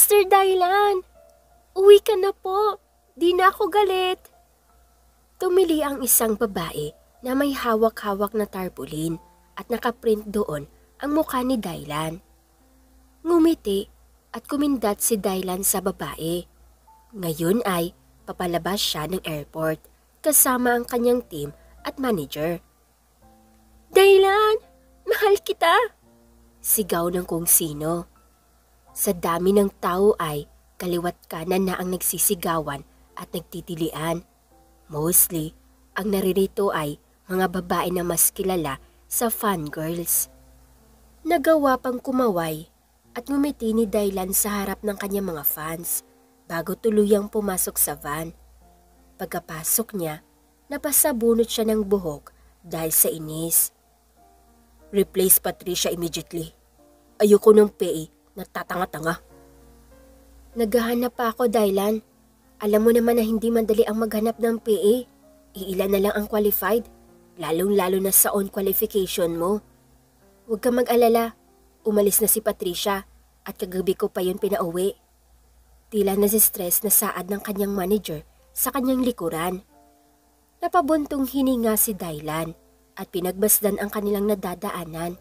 Mr. Dylan, uwi ka na po. Di na ako galit. Tumili ang isang babae na may hawak-hawak na tarpaulin at nakaprint doon ang mukha ni Dylan. Ngumiti at kumindat si Dylan sa babae. Ngayon ay papalabas siya ng airport kasama ang kanyang team at manager. Dylan, mahal kita! Sigaw ng kung sino. Sa dami ng tao ay kaliwat kanan na ang nagsisigawan at nagtitilian. Mostly, ang naririto ay mga babae na mas kilala sa fangirls. Nagawa pang kumaway at ngumiti ni Dylan sa harap ng kanyang mga fans bago tuluyang pumasok sa van. Pagkapasok niya, napasabunot siya ng buhok dahil sa inis. Replace Patricia immediately. Ayoko ng PA na tatanga-tanga. Naghahanap pa ako, Dylan. Alam mo naman na hindi madali ang maghanap ng PA. Iilan na lang ang qualified, lalong-lalo na sa own qualification mo. Huwag ka mag-alala, umalis na si Patricia at kagabi ko pa yun pinauwi. Tila nasi-stress na saad ng kanyang manager sa kanyang likuran. Napabuntong hininga si Dylan at pinagbasdan ang kanilang nadadaanan.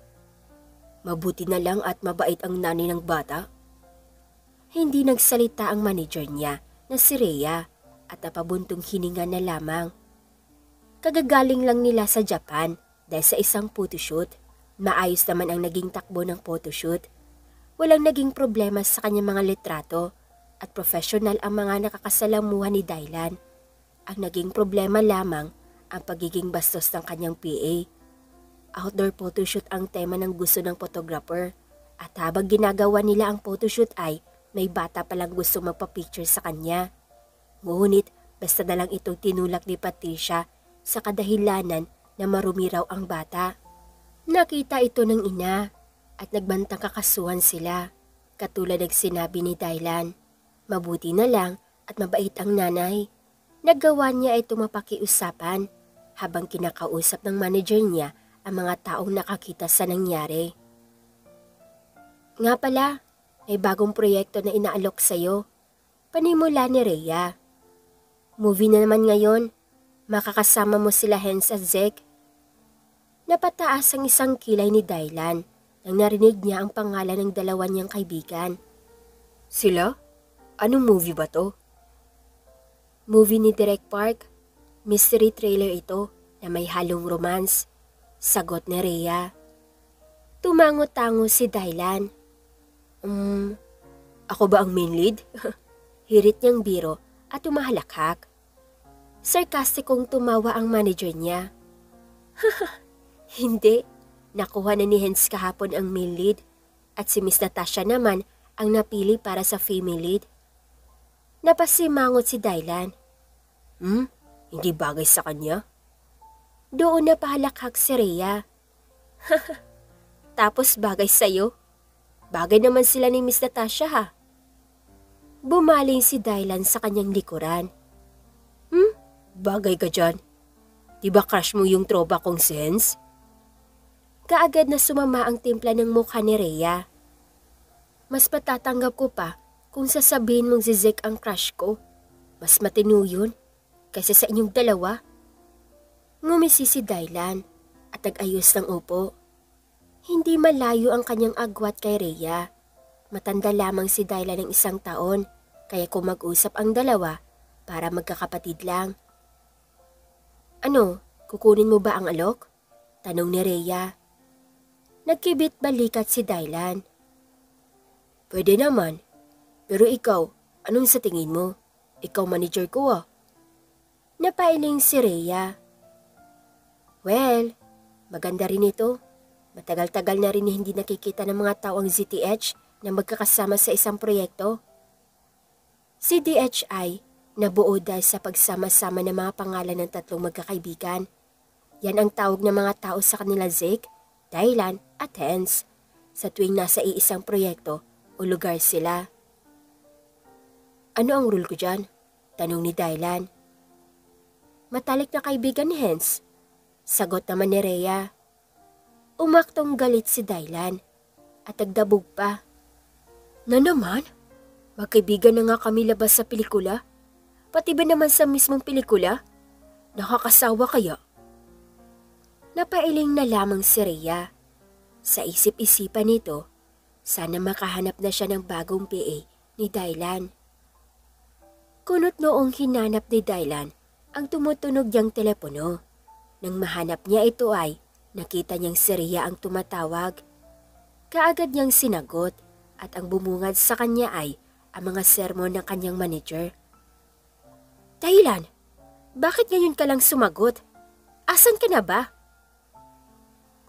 Mabuti na lang at mabait ang nanay ng bata. Hindi nagsalita ang manager niya na si Rhea at napabuntong hininga na lamang. Kagagaling lang nila sa Japan dahil sa isang photoshoot. Maayos naman ang naging takbo ng photoshoot. Walang naging problema sa kanyang mga litrato at professional ang mga nakakasalamuhan ni Dylan. Ang naging problema lamang ang pagiging bastos ng kanyang PA. Outdoor photoshoot ang tema ng gusto ng photographer at habang ginagawa nila ang photoshoot ay may bata palang gusto magpa-picture sa kanya. Ngunit basta na lang itong tinulak ni Patricia sa kadahilanan na marumi raw ang bata. Nakita ito ng ina at nagbantang kakasuhan sila. Katulad ng sinabi ni Dylan, mabuti na lang at mabait ang nanay. Nagawa niya ito mapakiusapan habang kinakausap ng manager niya ang mga taong nakakita sa nangyari. Nga pala, may bagong proyekto na inaalok sa'yo. Panimula ni Rhea. Movie na naman ngayon. Makakasama mo sila Hens at Zek. Napataas ang isang kilay ni Dylan nang narinig niya ang pangalan ng dalawa niyang kaibigan. Sila? Anong movie ba to? Movie ni Direk Park. Mystery trailer ito na may halong romance. Sagot ni Rhea. Tumango-tango si Dylan. Ako ba ang main lead? Hirit niyang biro at tumahalakhak. Sarkastikong tumawa ang manager niya. Hindi. Nakuha na ni Hens kahapon ang male lead at si Miss Natasha naman ang napili para sa female lead. Napasimangot si Dylan. Hindi bagay sa kanya? Doon na pahalakhak si Rhea. Tapos bagay sa'yo? Bagay naman sila ni Miss Natasha ha? Bumaling si Dylan sa kanyang likuran. Bagay ka dyan. Diba crush mo yung tropa kong si Hens? Kaagad na sumama ang timpla ng mukha ni Rhea. Mas patatanggap ko pa kung sasabihin mong si Zek ang crush ko. Mas matino yun kaysa sa inyong dalawa. Ngumisi si Dylan at nag-ayos ng upo. Hindi malayo ang kanyang agwat kay Rhea. Matanda lamang si Dylan ng 1 taon kaya kung mag-usap ang dalawa para magkakapatid lang. Ano, kukunin mo ba ang alok? Tanong ni Rhea. Nagkibit balikat si Dylan. Pwede naman. Pero ikaw, anong sa tingin mo? Ikaw manager ko ah. Napailing si Rhea. Well, maganda rin ito. Matagal-tagal na rin hindi nakikita ng mga tao ang ZTH na magkakasama sa isang proyekto. Si DHI nabuo dahil sa pagsama-sama ng mga pangalan ng 3 magkakaibigan. Yan ang tawag ng mga tao sa kanila Zeke, Dylan at Hens sa tuwing nasa iisang proyekto o lugar sila. Ano ang rule ko dyan? Tanong ni Dylan. Matalik na kaibigan ni Hens. Sagot naman ni Rhea. Umaktong galit si Dylan at nagdabog pa. Na naman? Magkaibigan na nga kami labas sa pelikula. Pati ba naman sa mismong pelikula? Nakakasawa kaya? Napailing na lamang si Rhea. Sa isip-isipan nito, sana makahanap na siya ng bagong PA ni Dylan. Kunot noong hinanap ni Dylan ang tumutunog niyang telepono. Nang mahanap niya ito ay nakita niyang si Rhea ang tumatawag. Kaagad niyang sinagot at ang bumungad sa kanya ay ang mga sermon ng kanyang manager. Dylan, bakit ngayon ka lang sumagot? Asan ka na ba?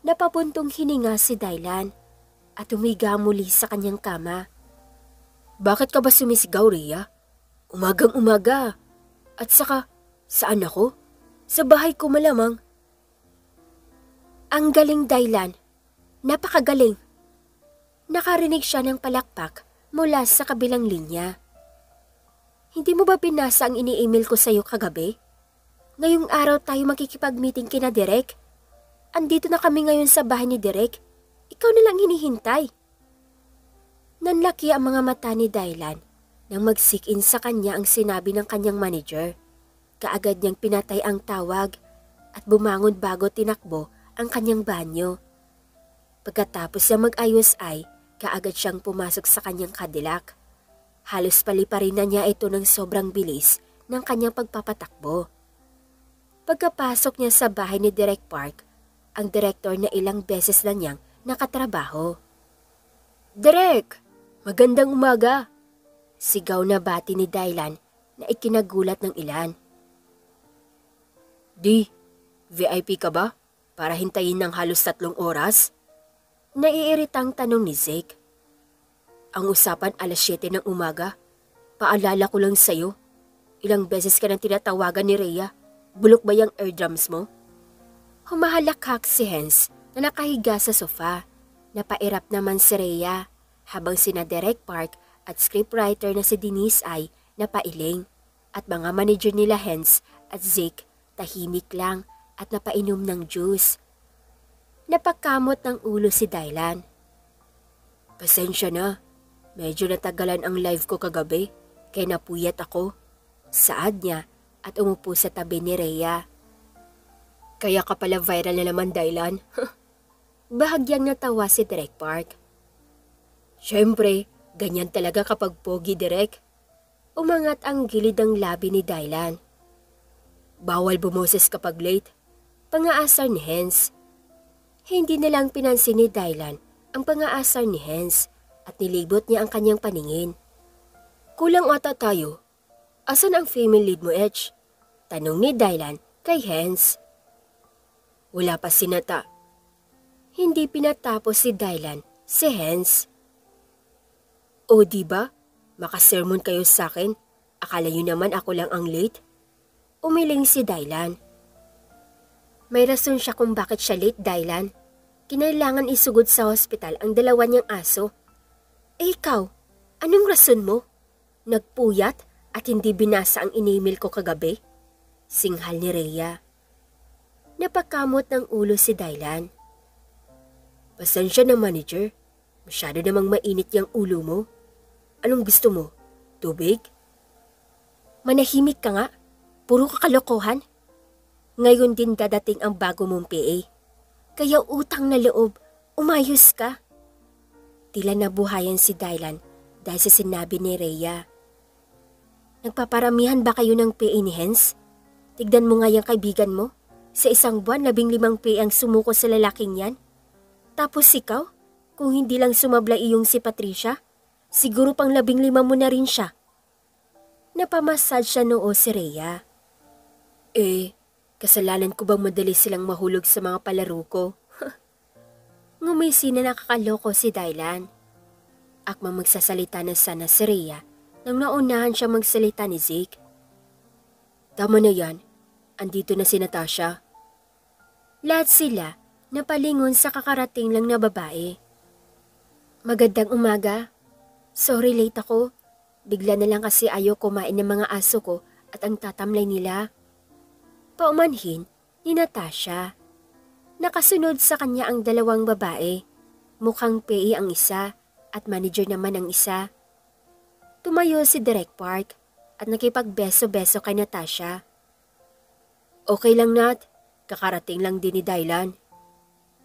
Napabuntong hininga si Dylan at humiga muli sa kanyang kama. Bakit ka ba sumisigaw, Rhea? Umagang-umaga. At saka, saan ako? Sa bahay ko malamang. Ang galing, Dylan. Napakagaling. Nakarinig siya ng palakpak mula sa kabilang linya. Hindi mo ba binasa ang ini-email ko sa'yo kagabi? Ngayong araw tayo makikipag-meeting kina Derek. Andito na kami ngayon sa bahay ni Derek. Ikaw na lang hinihintay. Nanlaki ang mga mata ni Dylan nang mag-sink-in sa kanya ang sinabi ng kanyang manager. Kaagad niyang pinatay ang tawag at bumangon bago tinakbo ang kanyang banyo. Pagkatapos niya mag-ayos ay kaagad siyang pumasok sa kanyang Cadillac. Halos paliparin na niya ito ng sobrang bilis ng kanyang pagpapatakbo. Pagkapasok niya sa bahay ni Derek Park, ang direktor na ilang beses na niyang nakatrabaho. Derek, magandang umaga! Sigaw na bati ni Dylan na ikinagulat ng ilan. VIP ka ba? Para hintayin ng halos 3 oras? Naiiritang tanong ni Zeke. Ang usapan alas 7 ng umaga. Paalala ko lang sa'yo. Ilang beses ka nang tinatawagan ni Rhea. Bulok ba yung eardrums mo? Humahalakhak si Hens na nakahiga sa sofa. Napairap naman si Rhea habang sina Derek Park at scriptwriter na si Denise ay napailing at mga manager nila Hens at Zeke tahimik lang at napainom ng juice. Napakamot ng ulo si Dylan. Pasensya na, medyo natagalan ang live ko kagabi kaya napuyat ako. Saad niya at umupo sa tabi ni Rhea. Kaya ka pala viral na naman, Dylan. Bahagyang natawa si Derek Park. Siyempre, ganyan talaga kapag pogi, Derek. Umangat ang gilid ng labi ni Dylan. Bawal bumoses kapag late. Pangaasar ni Hens. Hindi na lang pinansin ni Dylan ang pangaasar ni Hens at nilibot niya ang kanyang paningin. Kulang ata tayo. Asan ang female lead mo, Edge? Tanong ni Dylan kay Hens. Wala pa si Nata. Hindi pinatapos si Dylan si Hens. O diba? Makasermon kayo sa akin. Akala nyo naman ako lang ang late? Umiling si Dylan. May rason siya kung bakit siya late, Dylan. Kinailangan isugod sa hospital ang 2 niyang aso. Eh ikaw, anong rason mo? Nagpuyat at hindi binasa ang in-email ko kagabi? Singhal ni Rhea. Napakamot ng ulo si Dylan. Pasensya na, manager. Masyado namang mainit yung ulo mo. Anong gusto mo? Tubig? Manahimik ka nga. Puro kakalokohan. Ngayon din dadating ang bago mong PA. Kaya utang na loob, umayos ka. Tila nabuhayan si Dylan dahil sa sinabi ni Rhea. Nagpaparamihan ba kayo ng PA ni Hens? Tignan mo nga yung kaibigan mo. Sa isang buwan, 15 PA ang sumuko sa lalaking yan. Tapos ikaw, kung hindi lang sumabla iyong si Patricia, siguro pang 15 mo na rin siya. Napamasad siya noo si Rhea. Kasalanan ko bang madali silang mahulog sa mga palaro ko? Ngumisi na nakakaloko si Dylan. Akmang magsasalita na sana si Rhea nang naunahan siya magsalita ni Zeke. Tama na yan. Andito na si Natasha. Lahat sila napalingon sa kakarating lang na babae. Magandang umaga. Sorry late ako. Bigla na lang kasi ayaw kumain ng mga aso ko at ang tatamlay nila. Paumanhin ni Natasha. Nakasunod sa kanya ang 2 babae. Mukhang PA ang isa at manager naman ang isa. Tumayo si Direk Park at nakipagbeso-beso kay Natasha. Okay lang, Nat. Kakarating lang din ni Dylan.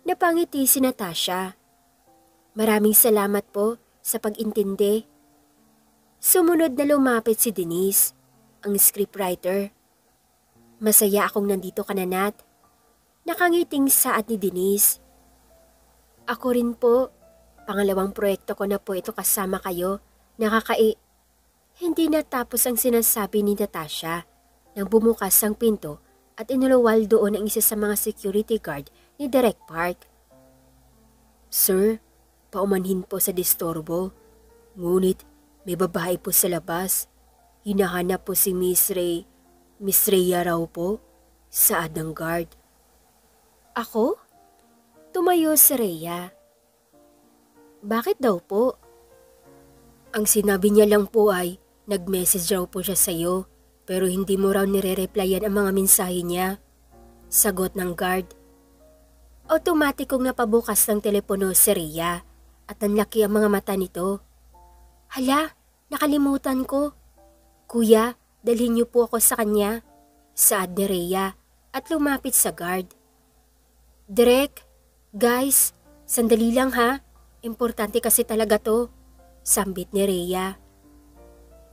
Napangiti si Natasha. Maraming salamat po sa pag-intindi. Sumunod na lumapit si Denise, ang scriptwriter. Masaya akong nandito ka na, Nat. Nakangiting saad ni Denise. Ako rin po. Pangalawang proyekto ko na po ito kasama kayo. Hindi natapos ang sinasabi ni Natasha nang bumukas ang pinto at inuluwal doon ang isa sa mga security guard ni Direk Park. Sir, paumanhin po sa disturbo. Ngunit may babae po sa labas. Hinahanap po si Miss Rhea raw po, saad ng guard. Ako? Tumayo si Rhea. Bakit daw po? Ang sinabi niya lang po ay nag-message raw po siya sa'yo pero hindi mo raw nire-replyan ang mga mensahe niya. Sagot ng guard. Automatikong napabukas ng telepono si Rhea at nanlaki ang mga mata nito. Hala, nakalimutan ko. Kuya, dalhin niyo po ako sa kanya, saad ni Rhea at lumapit sa guard. Direk, guys, sandali lang ha. Importante kasi talaga to, sambit ni Rhea.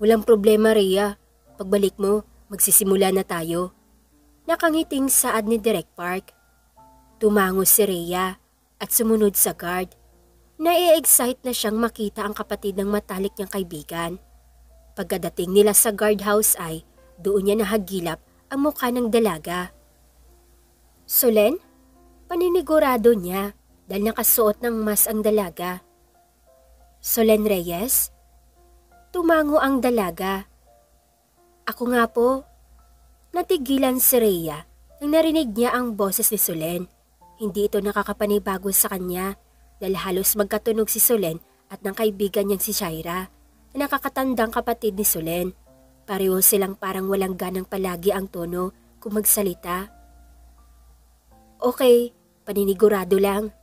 Walang problema, Rhea. Pagbalik mo, magsisimula na tayo. Nakangiting saad ni Direk Park. Tumango si Rhea at sumunod sa guard. Nai-excite na siyang makita ang kapatid ng matalik niyang kaibigan. Pagkadating nila sa guardhouse ay doon niya nahagilap ang mukha ng dalaga. Solen? Paninigurado niya dahil nakasuot ng mask ang dalaga. Solen Reyes? Tumango ang dalaga. Ako nga po. Natigilan si Rhea nang narinig niya ang boses ni Solen. Hindi ito nakakapanibago sa kanya dahil halos magkatunog si Solen at ng kaibigan niyang si Shaira na nakakatandang kapatid ni Solen. Pareho silang parang walang ganang palagi ang tono kung magsalita. Okay, paninigurado lang.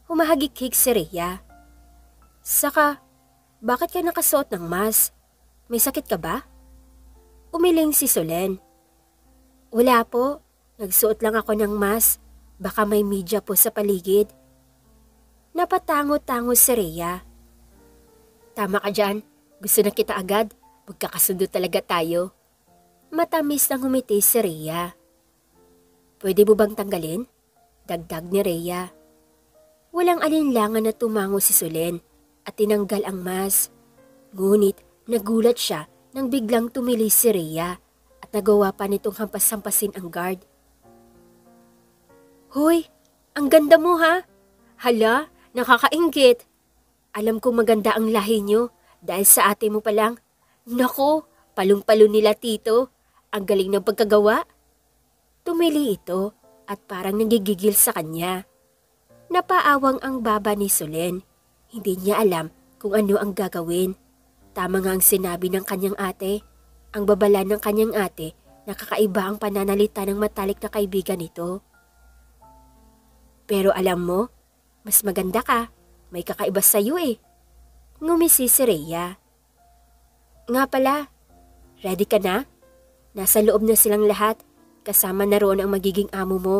Humahagik-hik si Rhea. Saka, bakit ka nakasuot ng mask? May sakit ka ba? Umiling si Solen. Wala po, nagsuot lang ako ng mask. Baka may media po sa paligid. Napatango-tango si Rhea. Tama ka dyan, gusto na kita agad. Magkakasundo talaga tayo. Matamis nang humiti si Rhea. Pwede mo bang tanggalin? Dagdag ni Rhea. Walang alinlangan na tumango si Solen at tinanggal ang mask. Ngunit nagulat siya nang biglang tumili si Rhea at nagawa pa nitong hampas-hampasin ang guard. Hoy, ang ganda mo ha? Hala, nakakainggit. Alam kong maganda ang lahi niyo dahil sa ate mo pa lang. Naku, palong-palo nila tito. Ang galing ng pagkagawa. Tumili ito at parang nagigigil sa kanya. Napaawang ang baba ni Solen. Hindi niya alam kung ano ang gagawin. Tama nga ang sinabi ng kanyang ate. Ang babala ng kanyang ate, nakakaiba ang pananalita ng matalik na kaibigan nito. Pero alam mo, mas maganda ka. May kakaiba sa'yo eh. Ngumisi si Rhea. Nga pala, ready ka na? Nasa loob na silang lahat, kasama na roon ang magiging amo mo.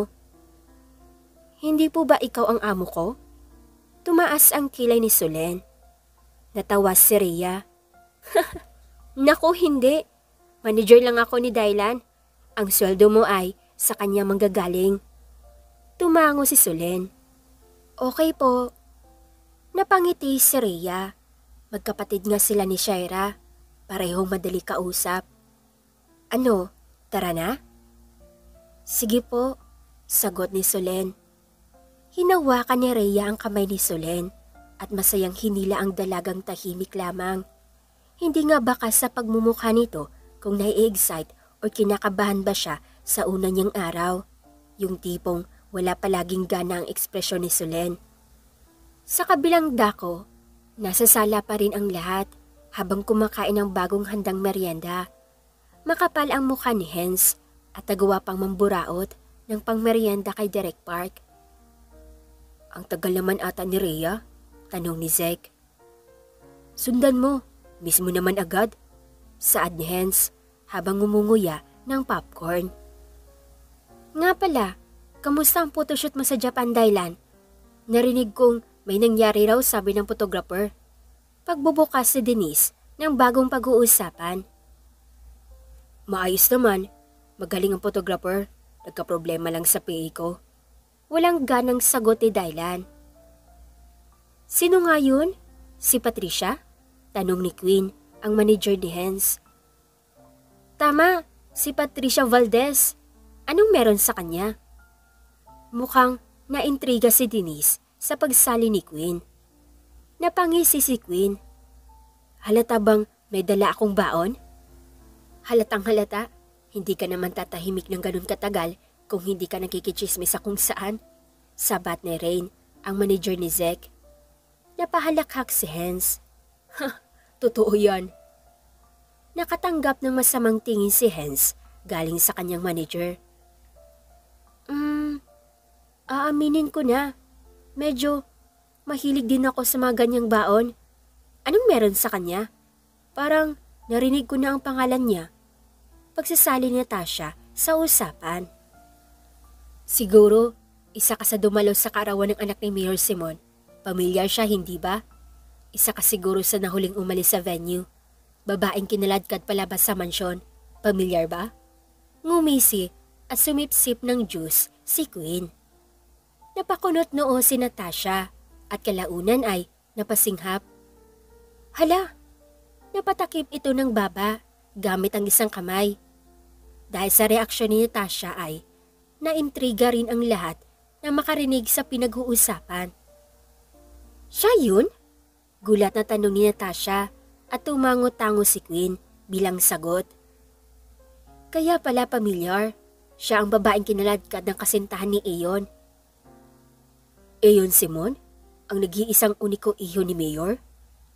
Hindi po ba ikaw ang amo ko? Tumaas ang kilay ni Solen. Natawa si Rhea. Naku, hindi. Manager lang ako ni Dylan. Ang sweldo mo ay sa kanya manggagaling. Tumango si Solen. Okay po. Napangiti si Rhea. Magkapatid nga sila ni Shaira. Parehong madali kausap. Ano, tara na? Sige po, sagot ni Solen. Hinawakan ni Rhea ang kamay ni Solen at masayang hinila ang dalagang tahimik lamang. Hindi nga baka sa pagmumukha nito kung nai-excite o kinakabahan ba siya sa una niyang araw. Yung tipong wala palaging gana ang ekspresyon ni Solen. Sa kabilang dako, nasa sala pa rin ang lahat habang kumakain ng bagong handang merienda. Makapal ang mukha ni Hens at nagawa pang mamburaot ng pangmerienda kay Direk Park. Ang tagal naman ata ni Rhea, tanong ni Zek. Sundan mo, Mismo naman agad, saad ni Hens habang ngumunguya ng popcorn. Nga pala, kamusta ang photoshoot mo sa Japan, Dylan? Narinig kong may nangyari raw, sabi ng photographer. Pagbubukas si Denise ng bagong pag-uusapan. Maayos naman, magaling ang photographer. Nagka-problema lang sa PA ko. Walang ganang sagot ni Dylan. Sino nga yun? Si Patricia? Tanong ni Queen, ang manager ni Hens. Tama, si Patricia Valdez. Anong meron sa kanya? Mukhang naintriga si Denise sa pagsali ni Queen. Napangisi si Queen. Halata bang may dala akong baon? Halatang halata, hindi ka naman tatahimik ng ganun katagal kung hindi ka nakikichismis sa kung saan. Sabat ni Rain, ang manager ni Zek. Napahalakhak si Hens. Totoo yan. Nakatanggap ng masamang tingin si Hens galing sa kanyang manager. Aaminin ko na. Medyo mahilig din ako sa mga ganyang baon. Anong meron sa kanya? Parang narinig ko na ang pangalan niya. Pagsasali ni Natasha sa usapan. Siguro, isa ka sa dumalo sa kaarawan ng anak ni Mayor Simon. Pamilyar siya, hindi ba? Isa ka siguro sa nahuling umalis sa venue. Babaeng kinaladkad palabas sa mansyon. Pamilyar ba? Ngumisi at sumipsip ng juice si Queen. Napakunot noo si Natasha at kalaunan ay napasinghap. Hala, napatakip ito ng baba gamit ang isang kamay. Dahil sa reaksyon ni Natasha ay naintriga rin ang lahat na makarinig sa pinag-uusapan. Siya yun? Gulat na tanong ni Natasha at tumango-tango si Queen bilang sagot. Kaya pala pamilyar, siya ang babaeng kinaladkad ng kasintahan ni Aeon. Aeon Simon? Ang nag-iisang uniko iho ni Mayor?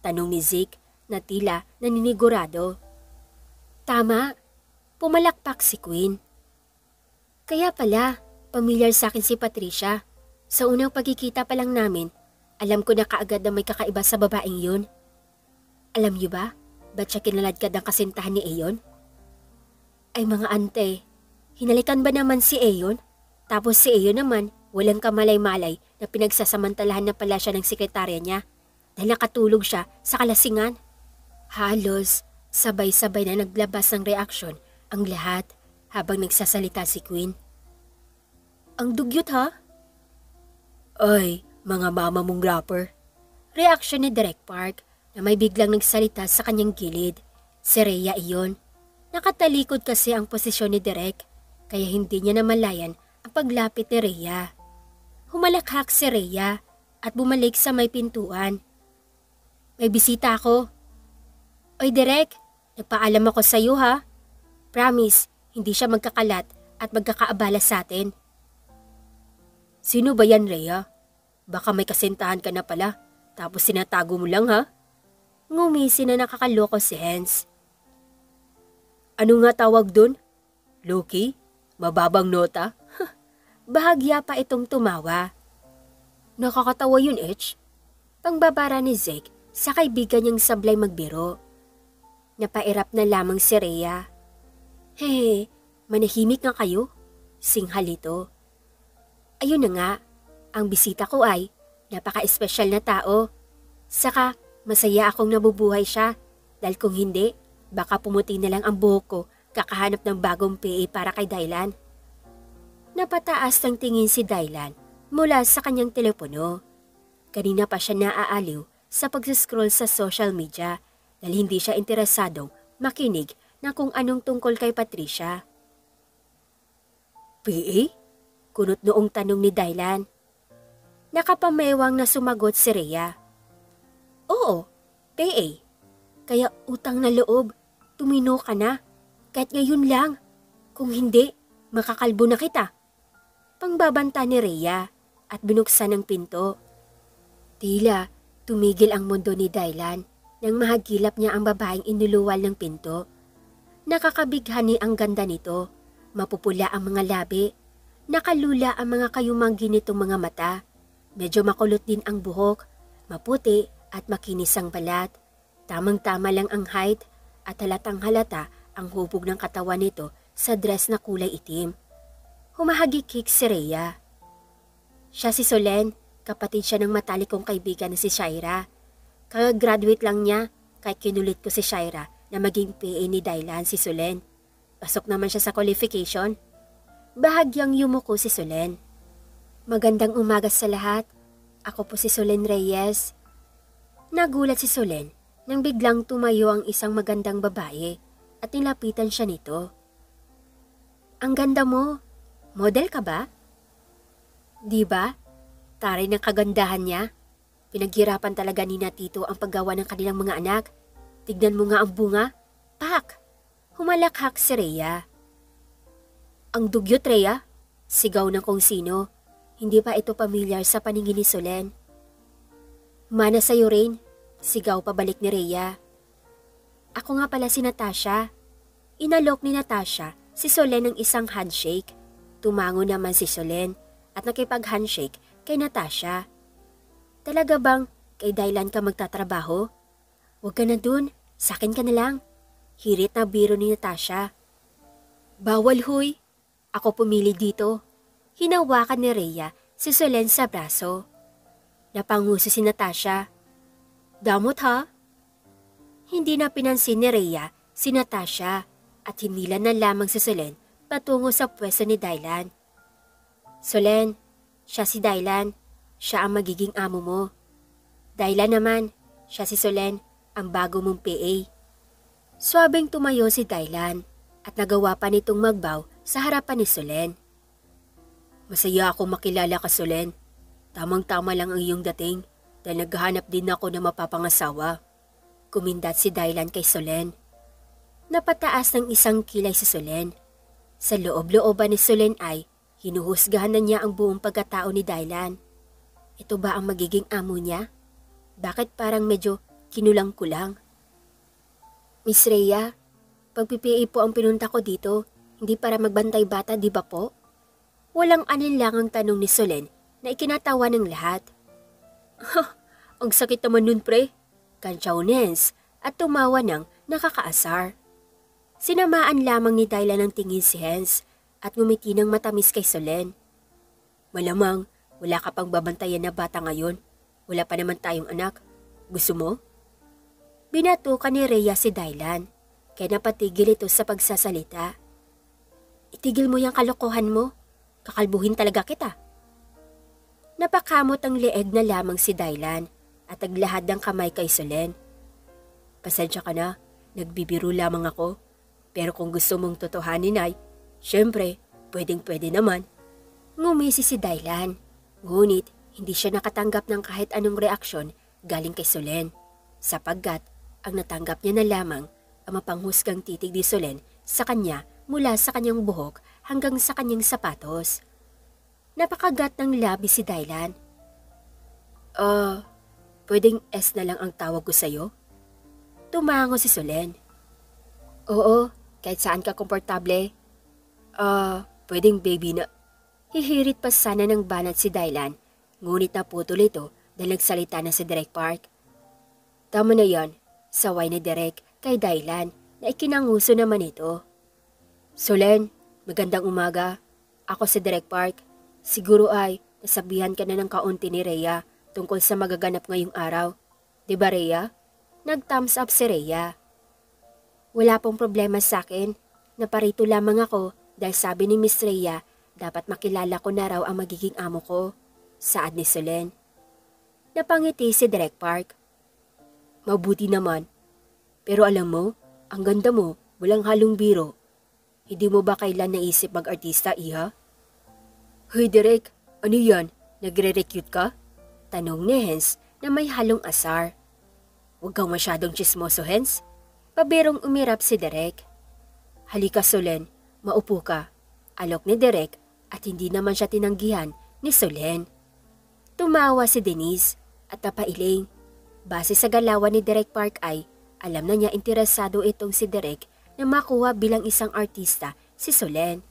Tanong ni Zeke na tila naninigurado. Tama, pumalakpak si Queen. Kaya pala, pamilyar sa akin si Patricia. Sa unang pagkikita pa lang namin, alam ko na kaagad na may kakaiba sa babaeng yun. Alam niyo ba, ba't siya kinaladkad ng kasintahan ni Aeon? Ay mga ante, hinalikan ba naman si Aeon? Tapos si Aeon naman, walang kamalay-malay na pinagsasamantalahan na pala siya ng sekretarya niya dahil nakatulog siya sa kalasingan. Halos, sabay-sabay na naglabas ng reaksyon ang lahat habang nagsasalita si Queen. Ang dugyot ha? Ay, mga mama mong rapper. Reaksyon ni Direk Park na may biglang nagsalita sa kanyang gilid. Si Rhea iyon. Nakatalikod kasi ang posisyon ni Direk kaya hindi niya namalayan ang paglapit ni Rhea. Humalakhak si Rhea at bumalik sa may pintuan. May bisita ako. Oy Direk, nagpaalam ako sa iyo ha. Promise, hindi siya magkakalat at magkakaabala sa atin. Sino ba yan, Rhea? Baka may kasintahan ka na pala, tapos sinatago mo lang ha? Ngumisi na nakakaloko si Hens. Ano nga tawag dun? Loki? Mababang nota? Bahagya pa itong tumawa. Nakakatawa yun, Etch. Pangbabara ni Zeke sa kaibigan niyang sablay magbiro. Napairap na lamang si Rhea. Hehe, manahimik nga kayo. Singhal ito. Ayun na nga, ang bisita ko ay napaka-espesyal na tao. Saka masaya akong nabubuhay siya dahil kung hindi, baka pumuti na lang ang buhok ko kakahanap ng bagong PA para kay Dylan. Napataas ng tingin si Dylan mula sa kanyang telepono. Kanina pa siya naaaliw sa pag-scroll sa social media dahil hindi siya interesadong makinig na kung anong tungkol kay Patricia. PA? Kunot noong tanong ni Dylan. Nakapamewang na sumagot si Rhea. Oo, PA. Kaya utang na loob, tumino ka na. Kahit ngayon lang. Kung hindi, makakalbo na kita. Pangbabanta ni Rhea at binuksan ang pinto. Tila tumigil ang mundo ni Dylan nang mahagilap niya ang babaeng inuluwal ng pinto. Nakakabighani ang ganda nito, mapupula ang mga labi, nakalula ang mga kayumanggi nitong mga mata, medyo makulot din ang buhok, maputi at makinis ang balat. Tamang-tama lang ang height at halatang halata ang hubog ng katawan nito sa dress na kulay itim. Humahagikik si Rhea. Siya si Solen, kapatid siya ng matalik kong kaibigan na si Shaira. Kagagraduate lang niya, kaya kinulit ko si Shaira na maging PA ni Dylan si Solen. Pasok naman siya sa qualification. Bahagyang yumuko si Solen. Magandang umaga sa lahat. Ako po si Solen Reyes. Nagulat si Solen nang biglang tumayo ang isang magandang babae at nilapitan siya nito. Ang ganda mo. Model ka ba? Di ba? Taray ng kagandahan niya. Pinaghirapan talaga ni na Tito ang paggawa ng kanilang mga anak. Tignan mo nga ang bunga. Pak! Humalakhak si Rhea. Ang dugyot, Rhea. Sigaw ng kung sino. Hindi pa ito pamilyar sa paningin ni Solen. Mana sa'yo, Rain. Sigaw pabalik ni Rhea. Ako nga pala si Natasha. Inalok ni Natasha si Solen ng isang handshake. Tumango naman si Solen at nakipag-handshake kay Natasha. Talaga bang kay Dylan ka magtatrabaho? Huwag ka na dun, sakin ka na lang. Hirit na biro ni Natasha. Bawal huy, ako pumili dito. Hinawakan ni Rhea si Solen sa braso. Napanguso si Natasha. Damot ha? Hindi na pinansin ni Rhea si Natasha at hinila na lamang si Solen patungo sa pwesto ni Dylan. Solen, siya si Dylan. Siya ang magiging amo mo. Dylan naman, siya si Solen, ang bago mong PA. Swabing tumayo si Dylan at nagawa pa nitong magbaw sa harapan ni Solen. Masaya ako makilala ka, Solen. Tamang-tama lang ang iyong dating dahil naghahanap din ako na mapapangasawa. Kumindat si Dylan kay Solen. Napataas ng isang kilay si Solen. Sa loob-looban ni Solen ay hinuhusgahan na niya ang buong pagkatao ni Dylan. Ito ba ang magiging amo niya? Bakit parang medyo kinulang-kulang? Miss Rhea, pag-PPA po ang pinunta ko dito, hindi para magbantay bata, di ba po? Walang aninlangang tanong ni Solen na ikinatawa ng lahat. Ang sakit naman nun, pre. Kantsaw ni Hens at tumawa ng nakakaasar. Sinamaan lamang ni Dylan ng tingin si Hens at ngumiti ng matamis kay Solen. Malamang, wala ka pang babantayan na bata ngayon. Wala pa naman tayong anak. Gusto mo? Binatukan ni Rhea si Dylan, kaya napatigil ito sa pagsasalita. Itigil mo yung kalokohan mo. Kakalbuhin talaga kita. Napakamot ang leeg na lamang si Dylan at naglahad ng kamay kay Solen. Pasensya ka na, nagbibiro lamang ako. Pero kung gusto mong totohanin ay, syempre, pwedeng-pwede naman. Ngumisi si Dylan, ngunit hindi siya nakatanggap ng kahit anong reaksyon galing kay Solen, sapagkat ang natanggap niya na lamang ang mapanghusgang titig ni Solen sa kanya mula sa kanyang buhok hanggang sa kanyang sapatos. Napakagat ng labi si Dylan. Pwedeng S na lang ang tawag ko sa'yo? Tumango si Solen. Oo, kahit saan ka komportable. Pwedeng baby na. Hihirit pa sana ng banat si Dylan, ngunit naputol ito dahil nagsalita na si Derek Park. Tama na yan, saway ni Derek kay Dylan na ikinanguso naman ito. Solen, magandang umaga. Ako si Derek Park. Siguro ay nasabihan ka na ng kaunti ni Rhea tungkol sa magaganap ngayong araw. Diba Rhea? Nag-thumbs up si Rhea. Wala pong problema sa akin. Naparito lamang ako dahil sabi ni Miss Rhea dapat makilala ko na raw ang magiging amo ko. Saad ni Solen. Napangiti si Derek Park. Mabuti naman. Pero alam mo, ang ganda mo, walang halong biro. Hindi mo ba kailan naisip mag-artista, iha? Hoy Derek, ano yan? Nagre-recute ka? Tanong ni Hens na may halong asar. Huwag kang masyadong chismoso, Hens. Pabirong umirap si Derek. Halika Solen, maupo ka. Alok ni Derek at hindi naman siya tinanggihan ni Solen. Tumawa si Denise at napailing. Base sa galawan ni Derek Park ay alam na niya interesado itong si Derek na makuha bilang isang artista si Solen.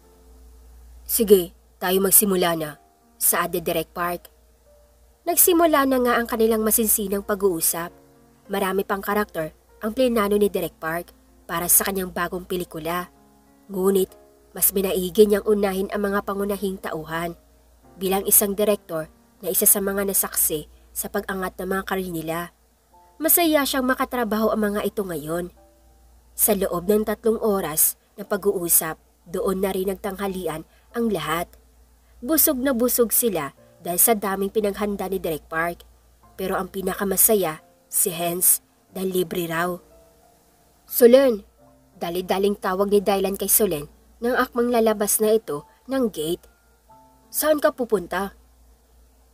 Sige, tayo magsimula na, saad ni Derek Park. Nagsimula na nga ang kanilang masinsinang pag-uusap. Marami pang karakter ang plenano ni Direk Park para sa kanyang bagong pelikula. Ngunit mas binaigi niyang unahin ang mga pangunahing tauhan. Bilang isang direktor na isa sa mga nasaksi sa pag-angat ng mga karir nila, masaya siyang makatrabaho ang mga ito ngayon. Sa loob ng 3 oras na pag-uusap, doon na rin nagtanghalian ang lahat. Busog na busog sila dahil sa daming pinaghanda ni Direk Park. Pero ang pinakamasaya, si Hens, dahil libre raw. Solen, dali-daling tawag ni Dylan kay Solen nang akmang lalabas na ito ng gate. Saan ka pupunta?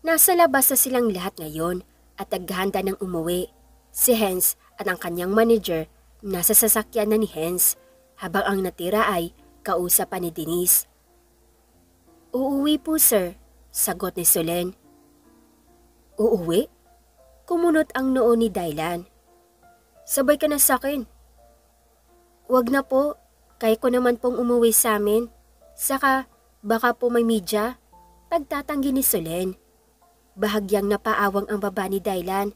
Nasa labas na silang lahat ngayon at naghahanda ng umuwi. Si Hens at ang kanyang manager nasa sasakyan na ni Hens habang ang natira ay kausapan ni Denise. Uuwi po sir, sagot ni Solen. Uuwi? Kumunot ang noo ni Dylan. Sabay ka na sa akin. Wag na po, kaya ko naman pong umuwi sa amin. Saka baka po may media, pagtatanggi ni Solen. Bahagyang napaawang ang baba ni Dylan.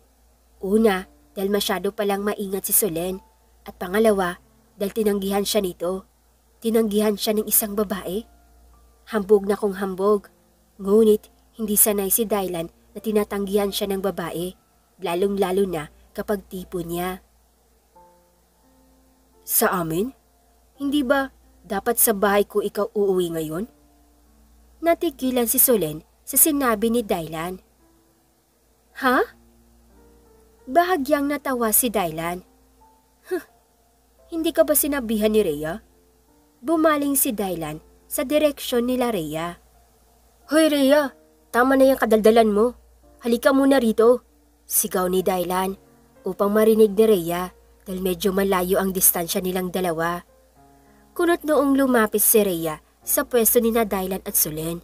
Una, dahil masyado palang maingat si Solen. At pangalawa, dahil tinanggihan siya nito. Tinanggihan siya ng isang babae. Hambog na kung hambog. Ngunit hindi sanay si Dylan na tinatanggihan siya ng babae. Lalong-lalo na kapag tipo niya. Sa amin? Hindi ba dapat sa bahay ko ikaw uuwi ngayon? Natigilan si Solen sa sinabi ni Dylan. Ha? Bahagyang natawa si Dylan. Hindi ka ba sinabihan ni Rhea? Bumaling si Dylan sa direksyon nila Rhea. Hoy Rhea, tama na yung kadaldalan mo. Halika muna rito. Sigaw ni Dylan upang marinig ni Rhea dahil medyo malayo ang distansya nilang dalawa. Kunot noong lumapit si Rhea sa pwesto ni na Dylan at Solen.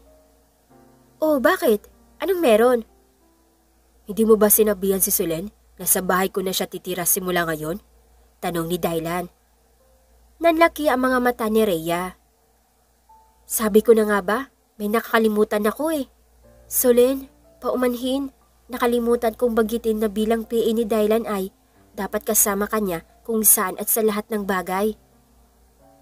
Oh, bakit? Anong meron? Hindi mo ba sinabihan si Solen na sa bahay ko na siya titira simula ngayon? Tanong ni Dylan. Nanlaki ang mga mata ni Rhea. Sabi ko na nga ba, may nakakalimutan ako eh. Solen, paumanhin. Nakalimutan kong bagitin na bilang PA ni Dylan ay dapat kasama kanya kung saan at sa lahat ng bagay.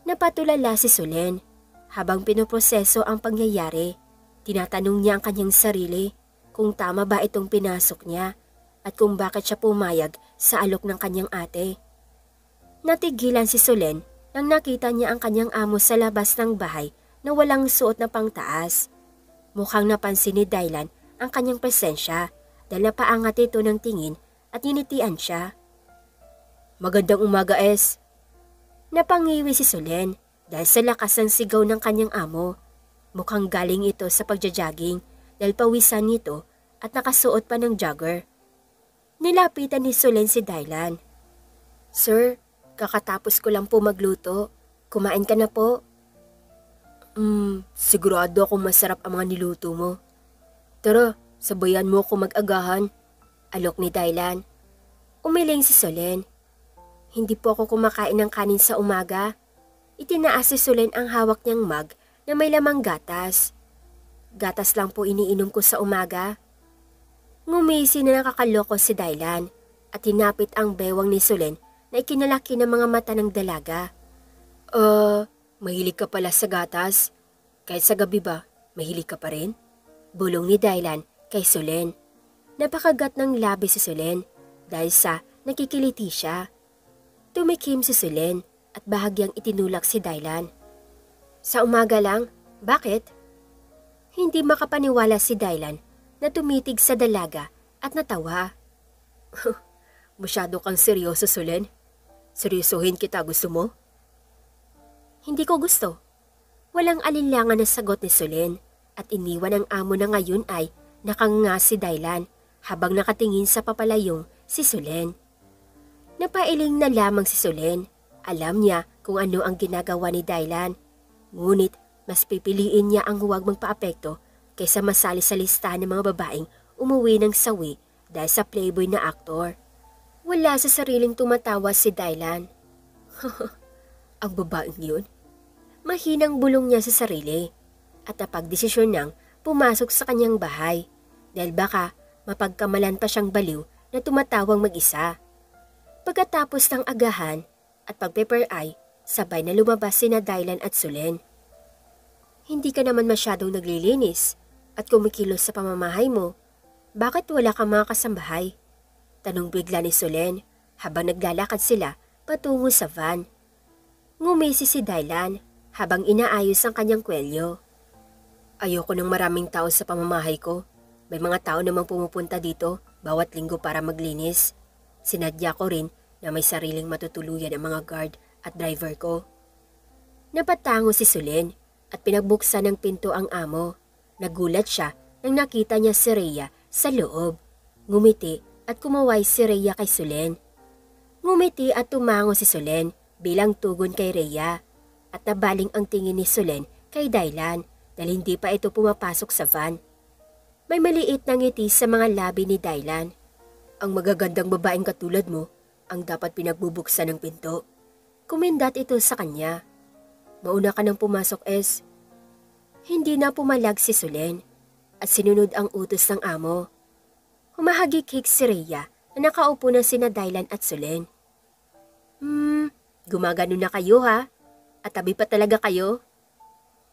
Napatulala si Solen. Habang pinoproseso ang pangyayari, tinatanong niya ang kanyang sarili kung tama ba itong pinasok niya at kung bakit siya pumayag sa alok ng kanyang ate. Natigilan si Solen nang nakita niya ang kanyang amo sa labas ng bahay na walang suot na pangtaas. Mukhang napansin ni Dylan ang kanyang presensya dahil napaangat ito ng tingin at ninitian siya. Magandang umaga, Es. Napangiwi si Solen dahil sa lakas ng sigaw ng kanyang amo. Mukhang galing ito sa pagja-jogging dahil pawisan nito at nakasuot pa ng jogger. Nilapitan ni Solen si Dylan. Sir, kakatapos ko lang po magluto. Kumain ka na po? Sigurado akong masarap ang mga niluto mo. Tara, sabayan mo ako mag-agahan. Alok ni Dylan. Umiling si Solen. Hindi po ako kumakain ng kanin sa umaga. Itinaas si Solen ang hawak niyang mug na may lamang gatas. Gatas lang po iniinom ko sa umaga. Ngumisi na nakakaloko si Dylan at hinapit ang bewang ni Solen na ikinalaki ng mga mata ng dalaga. Mahilig ka pala sa gatas. Kahit sa gabi ba, mahilig ka pa rin? Bulong ni Dylan kay Solen. Napakagat ng labi si Solen dahil sa nakikiliti siya. Tumikim si Solen at bahagyang itinulak si Dylan. Sa umaga lang? Bakit? Hindi makapaniwala si Dylan na tumitig sa dalaga at natawa. Masyado kang seryoso, Solen. Seryosohin kita, gusto mo? Hindi ko gusto. Walang alinlangan na sagot ni Solen at iniwan ang amo na ngayon ay nakanganga si Dylan habang nakatingin sa papalayong si Solen. Napailing na lamang si Solen. Alam niya kung ano ang ginagawa ni Dylan. Ngunit mas pipiliin niya ang huwag magpaapekto kaysa masali sa listahan ng mga babaeng umuwi ng sawi dahil sa playboy na aktor. Wala sa sariling tumatawa si Dylan. Ang babaeng yun? Mahinang bulong niya sa sarili at napagdesisyon niyang pumasok sa kanyang bahay dahil baka mapagkamalan pa siyang baliw na tumatawang mag-isa. Pagkatapos ng agahan at pag-paper eye, sabay na lumabas sina Dylan at Solen. Hindi ka naman masyadong naglilinis at kumikilos sa pamamahay mo. Bakit wala kang mga kasambahay? Tanong bigla ni Solen habang naglalakad sila patungo sa van. Ngumisi si Dylan habang inaayos ang kanyang kwelyo. Ayoko ng maraming tao sa pamamahay ko. May mga tao namang pumupunta dito bawat linggo para maglinis. Sinadya ko rin na may sariling matutuluyan ang mga guard at driver ko. Napatango si Solen at pinagbuksan ng pinto ang amo. Nagulat siya nang nakita niya si Rhea sa loob. Ngumiti at kumaway si Rhea kay Solen. Ngumiti at tumango si Solen bilang tugon kay Rhea at nabaling ang tingin ni Solen kay Dylan dahil hindi pa ito pumapasok sa van. May maliit na ngiti sa mga labi ni Dylan. Ang magagandang babaeng katulad mo ang dapat pinagbubuksan ng pinto. Kumindat ito sa kanya. Mauna ka nang pumasok, Es. Hindi na pumalag si Solen at sinunod ang utos ng amo. Humahagik-hik si Rhea na nakaupo na sina Dylan at Solen. Gumagano na kayo ha? At tabi pa talaga kayo?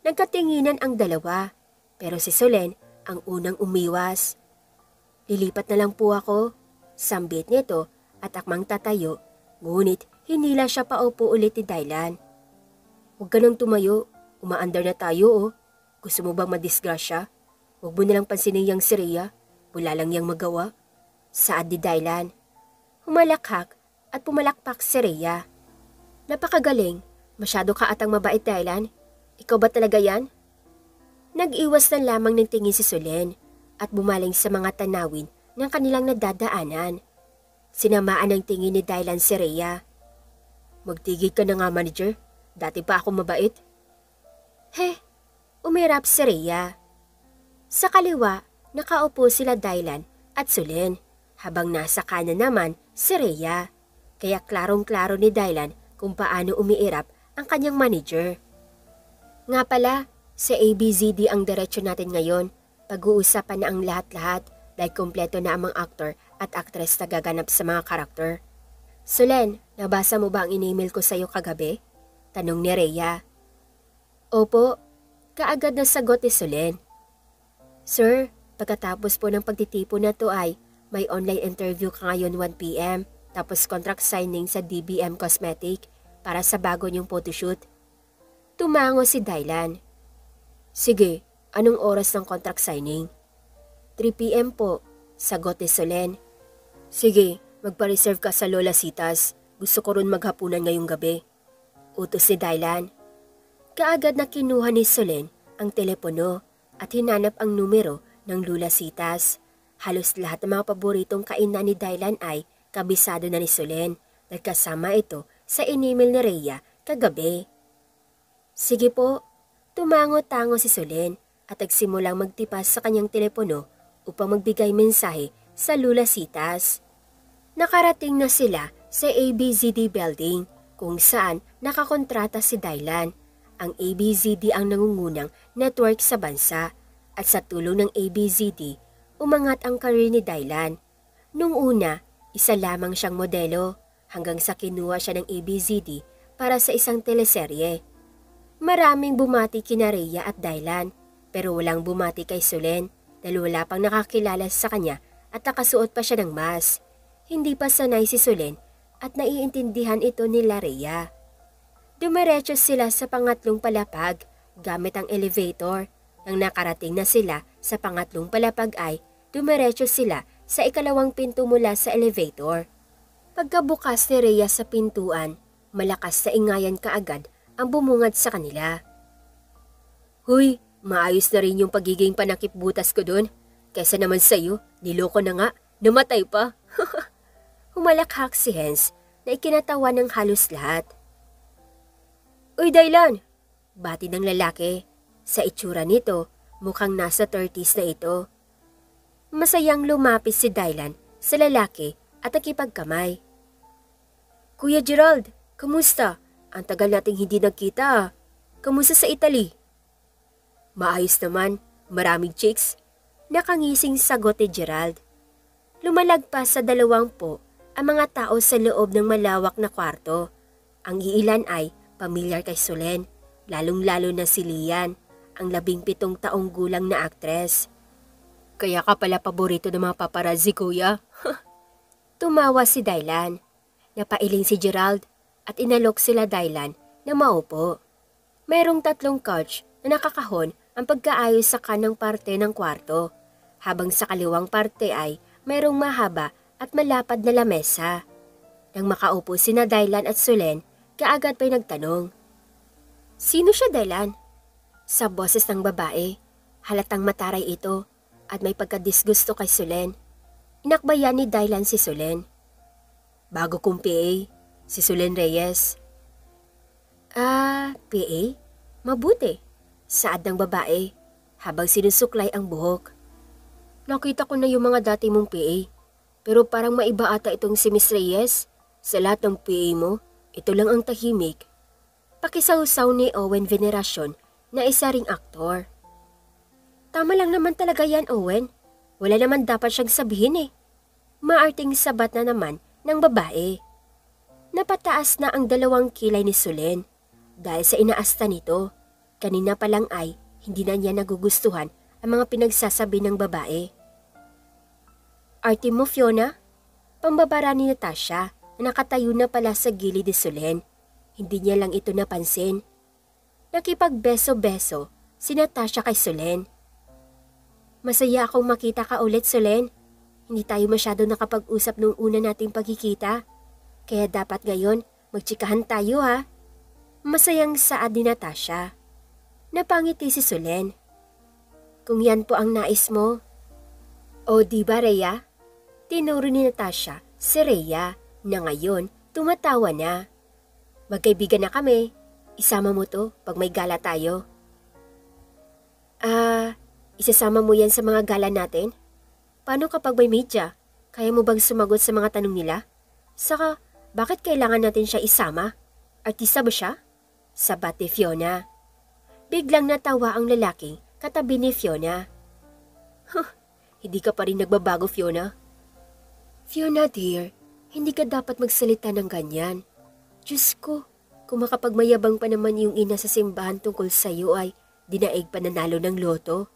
Nagkatinginan ang dalawa pero si Solen ang unang umiwas. Lilipat na lang po ako, sambit nito at akmang tatayo, ngunit hinila siya paupo ulit ni Dylan. Huwag ka nang tumayo, umaandar na tayo oh. Gusto mo bang madisgrasya? Huwag mo nalang pansinin yang si Rhea, wala lang yang magawa. Saad ni Dylan. Humalakhak at pumalakpak si Rhea. Napakagaling, masyado ka atang mabait Dylan. Ikaw ba talaga yan? Nag-iwas na lamang ng tingin si Solen at bumaling sa mga tanawin ng kanilang nadadaanan. Sinamaan ng tingin ni Dylan si Rhea. Magtigil ka na nga, manager. Dati pa ako mabait. Umirap si Rhea. Sa kaliwa, nakaupo sila Dylan at Solen habang nasa kanan naman si Rhea. Kaya klarong-klaro ni Dylan kung paano umiirap ang kanyang manager. Nga pala, sa ABZD ang diretsyo natin ngayon. Pag-uusapan na ang lahat-lahat dahil kompleto na ang mga aktor at aktres na gaganap sa mga karakter. Solen, nabasa mo ba ang in-email ko sa iyo kagabi? Tanong ni Rhea. Opo, kaagad na sagot ni Solen. Sir, pagkatapos po ng pagtitipon na to ay may online interview ka ngayon 1 p.m. tapos contract signing sa DBM Cosmetic para sa bago niyong photoshoot. Tumango si Dylan. Sige, anong oras ng contract signing? 3 p.m. po, sagot ni Solen. Sige, magpa-reserve ka sa Lola Citas. Gusto ko rin maghapunan ngayong gabi. Utos ni Dylan. Kaagad na kinuha ni Solen ang telepono at hinanap ang numero ng Lola Citas. Halos lahat ng mga paboritong kainan ni Dylan ay kabisado na ni Solen dahil kasama ito sa in-email ni Rhea kagabi. Sige po, tumango-tango si Solen at nagsimulang magtipas sa kanyang telepono upang magbigay mensahe sa Lola Citas. Nakarating na sila sa ABZD building kung saan nakakontrata si Dylan. Ang ABZD ang nangungunang network sa bansa at sa tulong ng ABZD, umangat ang career ni Dylan. Nung una, isa lamang siyang modelo hanggang sa kinuha siya ng ABZD para sa isang teleserye. Maraming bumati kina Rhea at Dylan pero walang bumati kay Solen dahil wala pang nakakilala sa kanya at nakasuot pa siya ng mask. Hindi pa sanay si Solen at naiintindihan ito nila Rhea. Dumiretso sila sa pangatlong palapag gamit ang elevator. Nang nakarating na sila sa pangatlong palapag ay dumiretso sila sa ikalawang pinto mula sa elevator. Pagkabukas ni Rhea sa pintuan, malakas na ingayan kaagad ang bumungad sa kanila. Huy, maayos na rin yung pagiging panakip-butas ko doon. Kaysa naman sa'yo, niloko na nga, namatay pa. Humalakhak si Hens na ikinatawa ng halos lahat. Uy Dylan! Bati ng lalaki. Sa itsura nito, mukhang nasa 30s na ito. Masayang lumapis si Dylan sa lalaki at nakipagkamay. Kuya Gerald, kamusta? Ang tagal nating hindi nagkita ah. Kamusta sa Italy? Maayos naman, maraming chicks. Nakangising sagot ni Gerald. Lumalagpas sa 20 ang mga tao sa loob ng malawak na kwarto. Ang iilan ay pamilyar kay Solen, lalong-lalo na si Lian, ang 17 taong gulang na aktres. Kaya ka pala paborito ng mga paparazzi, kuya? Tumawa si Dylan. Napailing si Gerald at inalok sila Dylan na maupo. Mayroong 3 couch na nakakahon ang pagkaayos sa kanang parte ng kwarto, habang sa kaliwang parte ay mayroong mahaba at malapad na lamesa. Nang makaupo sina Dylan at Solen, kaagad pa'y nagtanong. Sino siya, Dylan? Sa boses ng babae, halatang mataray ito at may pagkadisgusto kay Solen. Inakbayan ni Dylan si Solen. Bago kong PA, si Solen Reyes. PA? Mabuti, saad ng babae habang sinusuklay ang buhok. Nakita ko na yung mga dati mong PA, pero parang maiba ata itong si Miss Reyes. Sa lahat ng PA mo, ito lang ang tahimik. Pakisawsaw ni Owen Veneracion na isa ring aktor. Tama lang naman talaga yan, Owen. Wala naman dapat siyang sabihin eh. Maarting sabat na naman ng babae. Napataas na ang 2 kilay ni Solen dahil sa inaasta nito. Kanina pa lang ay hindi na niya nagugustuhan ang mga pinagsasabi ng babae. Arte mo, Fiona? Pambabara ni Natasha na nakatayo na pala sa gilid ni Solen. Hindi niya lang ito napansin. Nakipagbeso-beso si Natasha kay Solen. Masaya akong makita ka ulit, Solen. Hindi tayo masyado nakapag-usap nung una nating pagkikita. Kaya dapat ngayon magtsikahan tayo ha. Masayang saad ni Natasha. Napangiti si Solen. Kung yan po ang nais mo. O diba, Rhea? Tinuro ni Natasha si Rhea na ngayon tumatawa na. Magkaibigan na kami. Isama mo to pag may gala tayo. Isasama mo yan sa mga gala natin? Paano kapag may media? Kaya mo bang sumagot sa mga tanong nila? Saka, bakit kailangan natin siya isama? Artista ba siya? Sabat ni Fiona. Biglang natawa ang lalaki katabi ni Fiona. Hindi ka pa rin nagbabago, Fiona. Fiona dear, hindi ka dapat magsalita ng ganyan. Diyos ko, kung makapagmayabang pa naman yung ina sa simbahan tungkol sa iyo ay dinaig pananalo ng loto.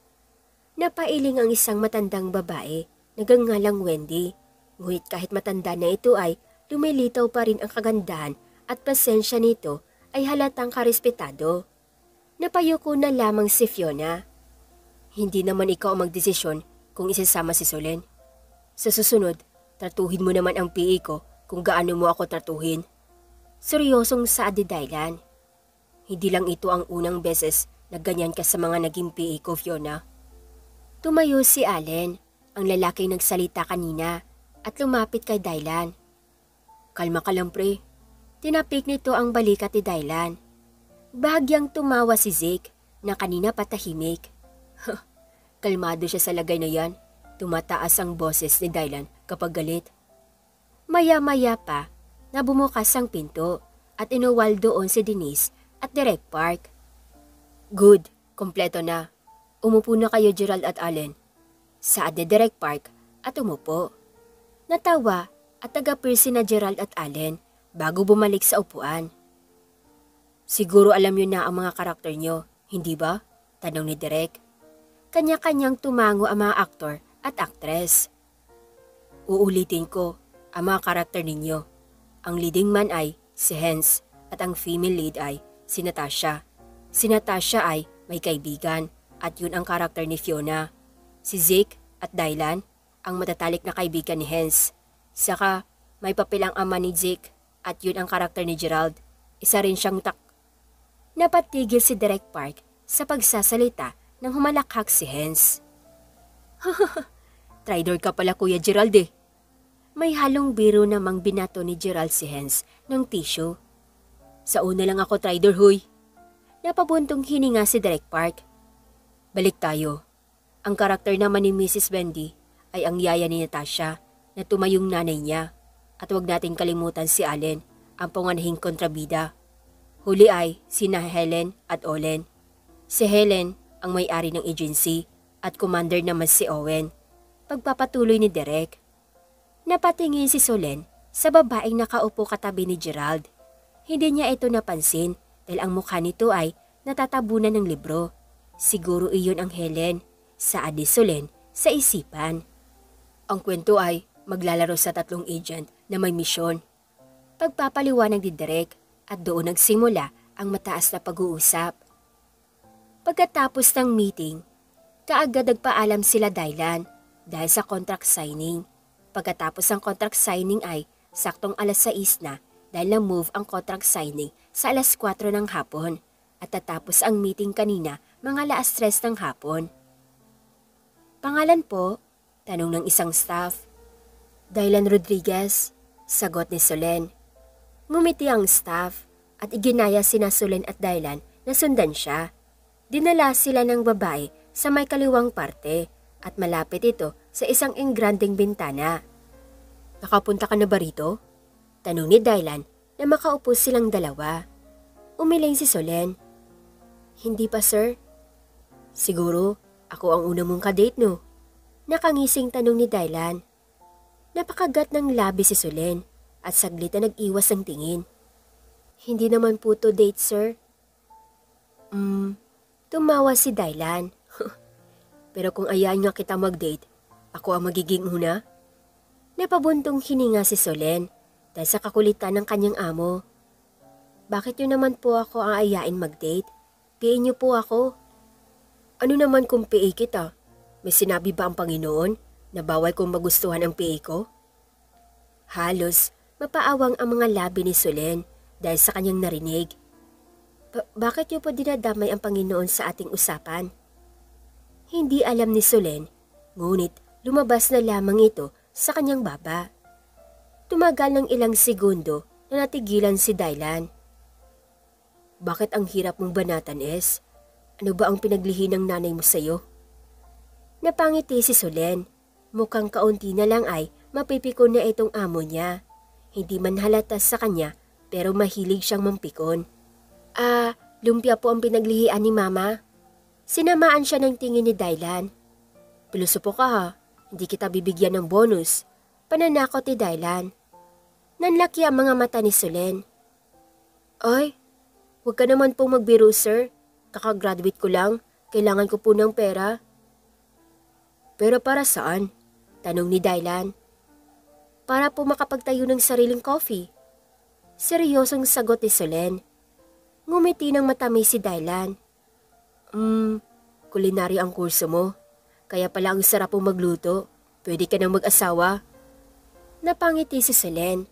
Napailing ang isang matandang babae, nagangalang Wendy. Ngunit kahit matanda na ito ay lumilitaw pa rin ang kagandahan at pasensya nito ay halatang karespetado. Napayuko na lamang si Fiona. Hindi naman ikaw ang magdesisyon kung isasama si Solen. Sa susunod, tratuhin mo naman ang PA ko kung gaano mo ako tratuhin. Seryosong saad ni Dylan. Hindi lang ito ang unang beses na ganyan ka sa mga naging PA ko, Fiona. Tumayo si Allen, ang lalaking nagsalita kanina, at lumapit kay Dylan. Kalma ka lang, pre. Tinapik nito ang balikat ni Dylan. Bahagyang tumawa si Zeke na kanina patahimik. Kalmado siya sa lagay na yan. Tumataas ang boses ni Dylan kapag galit. Maya-maya pa na bumukas ang pinto at inuwal doon si Denise at Direk Park. Good, kompleto na. Umupo na kayo, Gerald at Allen. Saad ni Direk Park at umupo. Natawa at tagapirsi na Gerald at Allen bago bumalik sa upuan. Siguro alam niyo na ang mga karakter niyo, hindi ba? Tanong ni Direk. Kanya-kanyang tumango ang mga aktor at aktres. Uulitin ko ang mga karakter ninyo. Ang leading man ay si Hens at ang female lead ay si Natasha. Si Natasha ay may kaibigan at yun ang karakter ni Fiona. Si Zeke at Dylan ang matatalik na kaibigan ni Hens. Saka may papel ang ama ni Zeke at yun ang karakter ni Gerald. Isa rin siyang Napatigil si Direk Park sa pagsasalita nang humalakhak si Hens. Traidor ka pala, Kuya Gerald eh. May halong biro namang binato ni Gerald si Hens ng tissue. Sa una lang ako traidor, huy. Napabuntong hininga si Direk Park. Balik tayo. Ang karakter naman ni Mrs. Wendy ay ang yaya ni Natasha na tumayong nanay niya. At huwag natin kalimutan si Allen, ang panganahing kontrabida. Huli ay sina Helen at Olen. Si Helen ang may-ari ng agency at commander naman si Owen. Pagpapatuloy ni Derek. Napatingin si Solen sa babaeng nakaupo katabi ni Gerald. Hindi niya ito napansin dahil ang mukha nito ay natatabunan ng libro. Siguro iyon ang Helen, saad ni Solen sa isipan. Ang kwento ay maglalaro sa 3 agent na may misyon. Pagpapaliwanag ni Derek at doon nagsimula ang mataas na pag-uusap. Pagkatapos ng meeting, kaagad nagpaalam sila Dylan dahil sa contract signing. Pagkatapos ng contract signing ay saktong alas 6 na dahil na-move ang contract signing sa alas 4 ng hapon at tatapos ang meeting kanina mga alas 3 ng hapon. Pangalan po? Tanong ng isang staff. Dylan Rodriguez, sagot ni Solen. Ngumiti ang staff at iginaya sina Solen at Dylan na sundan siya. Dinala sila ng babae sa may kaliwang parte at malapit ito sa isang engrandeng bintana. Nakapunta ka na ba rito? Tanong ni Dylan na makaupo silang dalawa. Umiling si Solen. Hindi pa sir. Siguro ako ang una mong kadate no? Nakangising tanong ni Dylan. Napakagat ng labi si Solen at saglit na nag-iwas ang tingin. Hindi naman po to date sir. Tumawa si Dylan. Pero kung ayain nga kita mag-date, ako ang magiging una? Napabuntong hininga si Solen dahil sa kakulitan ng kanyang amo. Bakit yun naman po ako ang ayain mag-date? PA niyo po ako. Ano naman kung PA kita? May sinabi ba ang Panginoon na bawal kong magustuhan ang PA ko? Halos mapaawang ang mga labi ni Solen dahil sa kanyang narinig. Bakit niyo po dinadamay ang Panginoon sa ating usapan? Hindi alam ni Solen, ngunit lumabas na lamang ito sa kanyang baba. Tumagal ng ilang segundo na natigilan si Dylan. Bakit ang hirap mong banatan, Es? Ano ba ang pinaglihi ng nanay mo sa'yo? Napangiti si Solen. Mukhang kaunti na lang ay mapipikon na itong amo niya. Hindi man halata sa kanya pero mahilig siyang mampikon. Lumpia po ang pinaglihian ni Mama. Sinamaan siya ng tingin ni Dylan. Pilosopo ka ha, hindi kita bibigyan ng bonus. Pananakot ni Dylan. Nanlaki ang mga mata ni Solen. Ay, huwag ka naman pong magbiro sir. Kakagraduate ko lang, kailangan ko po ng pera. Pero para saan? Tanong ni Dylan. Para po makapagtayo ng sariling coffee. Seryosong sagot ni Solen. Ngumiti ng matamis si Dylan. Kulinary ang kurso mo. Kaya pala ang sarap mong magluto. Pwede ka nang mag-asawa. Napangiti si Solen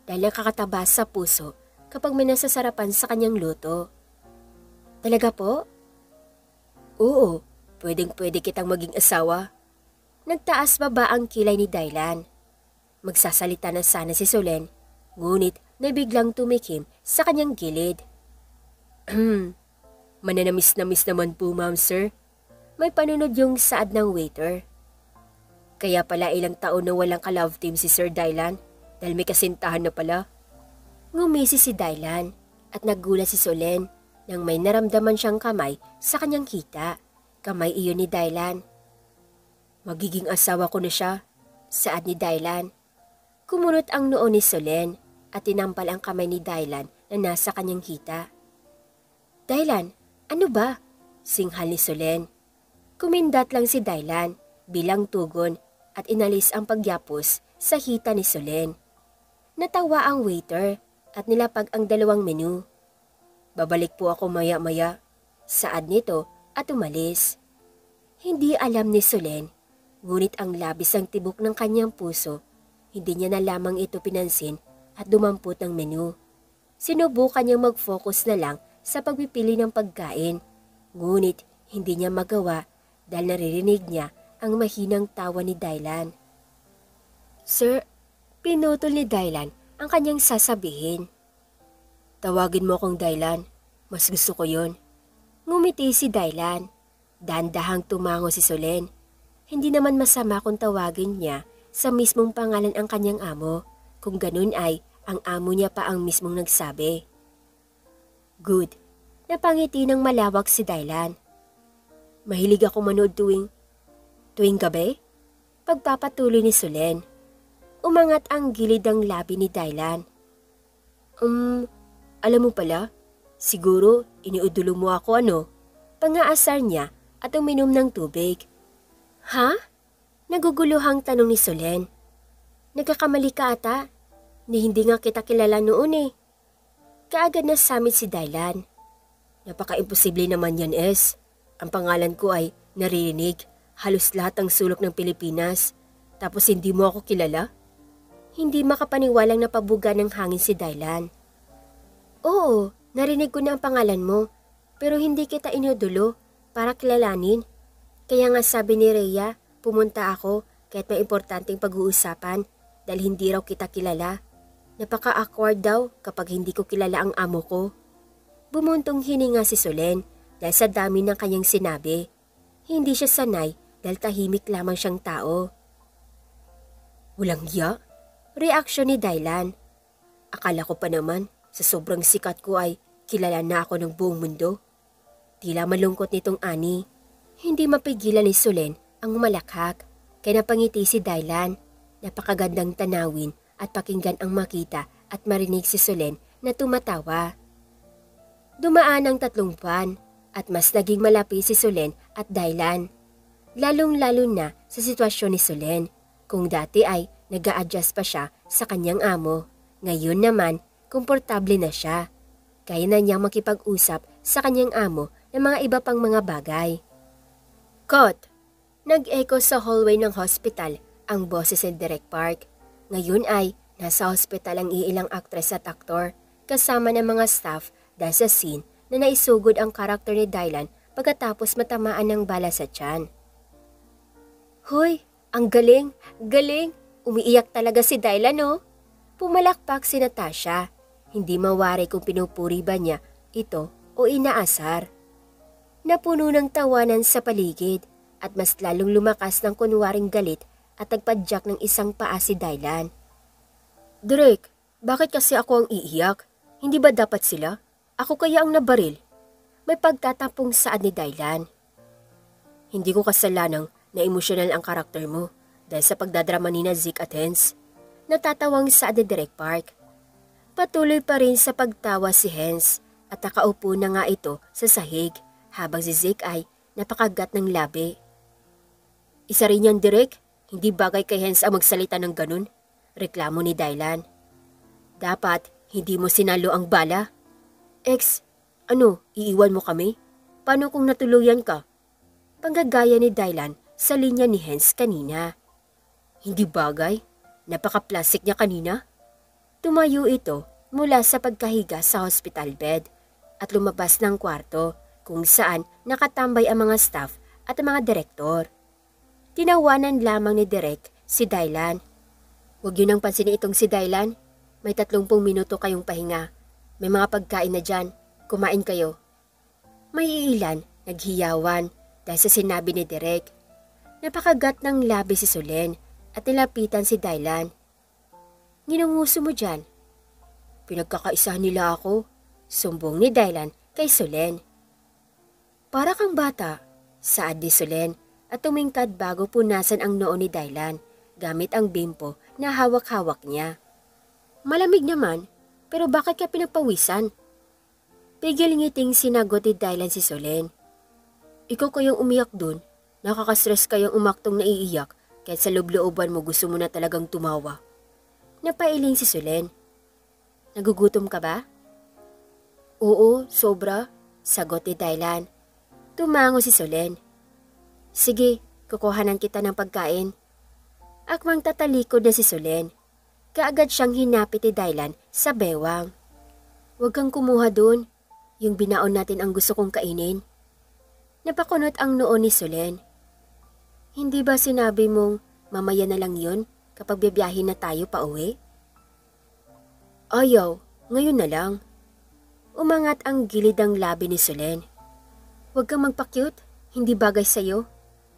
dahil nakakataba sa puso kapag may nasasarapan sa kanyang luto. Talaga po? Oo, pwedeng-pwede kitang maging asawa. Nagtaas baba ang kilay ni Dylan. Magsasalita na sana si Solen, ngunit nabiglang tumikim sa kanyang gilid. Mananamis-namis naman po, ma'am sir. May panunod yung saad ng waiter. Kaya pala ilang taon na walang ka-love team si Sir Dylan dahil may kasintahan na pala. Ngumisi si Dylan at naggulat si Solen nang may naramdaman siyang kamay sa kanyang hita. Kamay iyon ni Dylan. Magiging asawa ko na siya, saad ni Dylan. Kumunot ang noo ni Solen at tinampal ang kamay ni Dylan na nasa kanyang hita. Dylan, ano ba? Singhal ni Solen. Kumindat lang si Dylan bilang tugon at inalis ang pagyapos sa hita ni Solen. Natawa ang waiter at nilapag ang 2 menu. Babalik po ako maya-maya, saad nito at umalis. Hindi alam ni Solen, ngunit ang labis ang tibok ng kanyang puso. Hindi niya na lamang ito pinansin at dumampot ng menu. Sinubukan niyang mag-focus na lang sa pagpipili ng pagkain, ngunit hindi niya magawa dahil naririnig niya ang mahinang tawa ni Dylan. Sir, pinutol ni Dylan ang kanyang sasabihin. Tawagin mo akong Dylan, mas gusto ko yon. Ngumiti si Dylan. Dandahang tumango si Solen. Hindi naman masama kung tawagin niya sa mismong pangalan ang kanyang amo, kung ganun ay ang amo niya pa ang mismong nagsabi. Good. Napangiti ng malawak si Dylan. Mahilig ako manood tuwing gabi? Pagpapatuloy ni Solen. Umangat ang gilid ng labi ni Dylan. Alam mo pala, siguro iniudulo mo ako ano? Pangaasar niya at uminom ng tubig. Ha? Naguguluhang tanong ni Solen. Nagkakamali ka ata, ni hindi nga kita kilala noon eh. Kaagad na samit si Dylan. Napaka-imposible naman yan, Es. Ang pangalan ko ay naririnig halos lahat ng sulok ng Pilipinas. Tapos hindi mo ako kilala? Hindi makapaniwalang napabuga ng hangin si Dylan. Oo, narinig ko na ang pangalan mo, pero hindi kita inudulo para kilalanin. Kaya nga sabi ni Rhea, pumunta ako kahit may importanteng pag-uusapan dahil hindi raw kita kilala. Napaka-awkward daw kapag hindi ko kilala ang amo ko. Bumuntong hininga si Solen dahil sa dami ng kanyang sinabi. Hindi siya sanay dahil tahimik lamang siyang tao. Walang hiya? Reaksyon ni Dylan. Akala ko pa naman sa sobrang sikat ko ay kilala na ako ng buong mundo. Tila malungkot nitong ani. Hindi mapigilan ni Solen ang malakhak kaya napangiti si Dylan. Napakagandang tanawin at pakinggan ang makita at marinig si Solen na tumatawa. Dumaan ang 3 buwan at mas naging malapit si Solen at Dylan. Lalong-lalo na sa sitwasyon ni Solen. Kung dati ay nag-a-adjust pa siya sa kanyang amo, ngayon naman komportable na siya. Kaya na niyang makipag-usap sa kanyang amo ng mga iba pang mga bagay. Kot! Nag-echo sa hallway ng hospital ang boses ni Direk Park. Ngayon ay nasa hospital ang iilang aktres at aktor kasama ng mga staff dahil sa scene na naisugod ang karakter ni Dylan pagkatapos matamaan ng bala sa tiyan. Hoy! Ang galing! Galing! Umiiyak talaga si Dylan, no? Pumalakpak si Natasha. Hindi mawari kung pinupuri ba niya ito o inaasar. Napuno ng tawanan sa paligid at mas lalong lumakas ng kunwaring galit at nagpadyak ng isang paa si Dylan. Direk, bakit kasi ako ang iiyak? Hindi ba dapat sila? Ako kaya ang nabaril? May pagtatapong saad ni Dylan. Hindi ko kasalanang na emosyonal ang karakter mo dahil sa pagdadrama ni Zeke at Hens. Natatawang saad ni Direk Park. Patuloy pa rin sa pagtawa si Hens at nakaupo na nga ito sa sahig habang si Zeke ay napakagat ng labi. Isa rin yan, Direk. Hindi bagay kay Hens ang magsalita ng ganun. Reklamo ni Dylan. Dapat hindi mo sinalo ang bala. Ex, ano, iiwan mo kami? Paano kung natuluyan ka? Panggagaya ni Dylan sa linya ni Hens kanina. Hindi bagay? Napaka-plastic niya kanina. Tumayo ito mula sa pagkahiga sa hospital bed at lumabas ng kwarto kung saan nakatambay ang mga staff at ang mga direktor. Tinawanan lamang ni Direk si Dylan. Huwag yun ang pansinin itong si Dylan. May 30 minuto kayong pahinga. May mga pagkain na dyan. Kumain kayo. May ilan naghiyawan dahil sa sinabi ni Direk. Napakagat ng labi si Solen at nilapitan si Dylan. Ginunguso mo dyan? Pinagkakaisahan nila ako. Sumbong ni Dylan kay Solen. Para kang bata, saad ni Solen at tumingkad bago punasan ang noo ni Dylan gamit ang bimpo na hawak-hawak niya. Malamig naman, pero bakit ka pinagpawisan? Pigil ngiting sinagot ni Dylan si Solen. Ikaw kayang umiyak dun. Nakaka-stress kayang umaktong naiiyak kahit sa loob-looban mo gusto mo na talagang tumawa. Napailing si Solen. Nagugutom ka ba? Oo, sobra, sagot ni Dylan. Tumango si Solen. Sige, kukuhanan kita ng pagkain. Akmang tatalikod na si Solen. Kaagad siyang hinapit ni Dylan sa bewang. Huwag kang kumuha dun. Yung binaon natin ang gusto kong kainin. Napakunot ang noo ni Solen. Hindi ba sinabi mong mamaya na lang yun kapag bibiyahin na tayo pa uwi? Ayaw, ngayon na lang. Umangat ang gilid ng labi ni Solen. Huwag kang magpa-cute, hindi bagay sa'yo.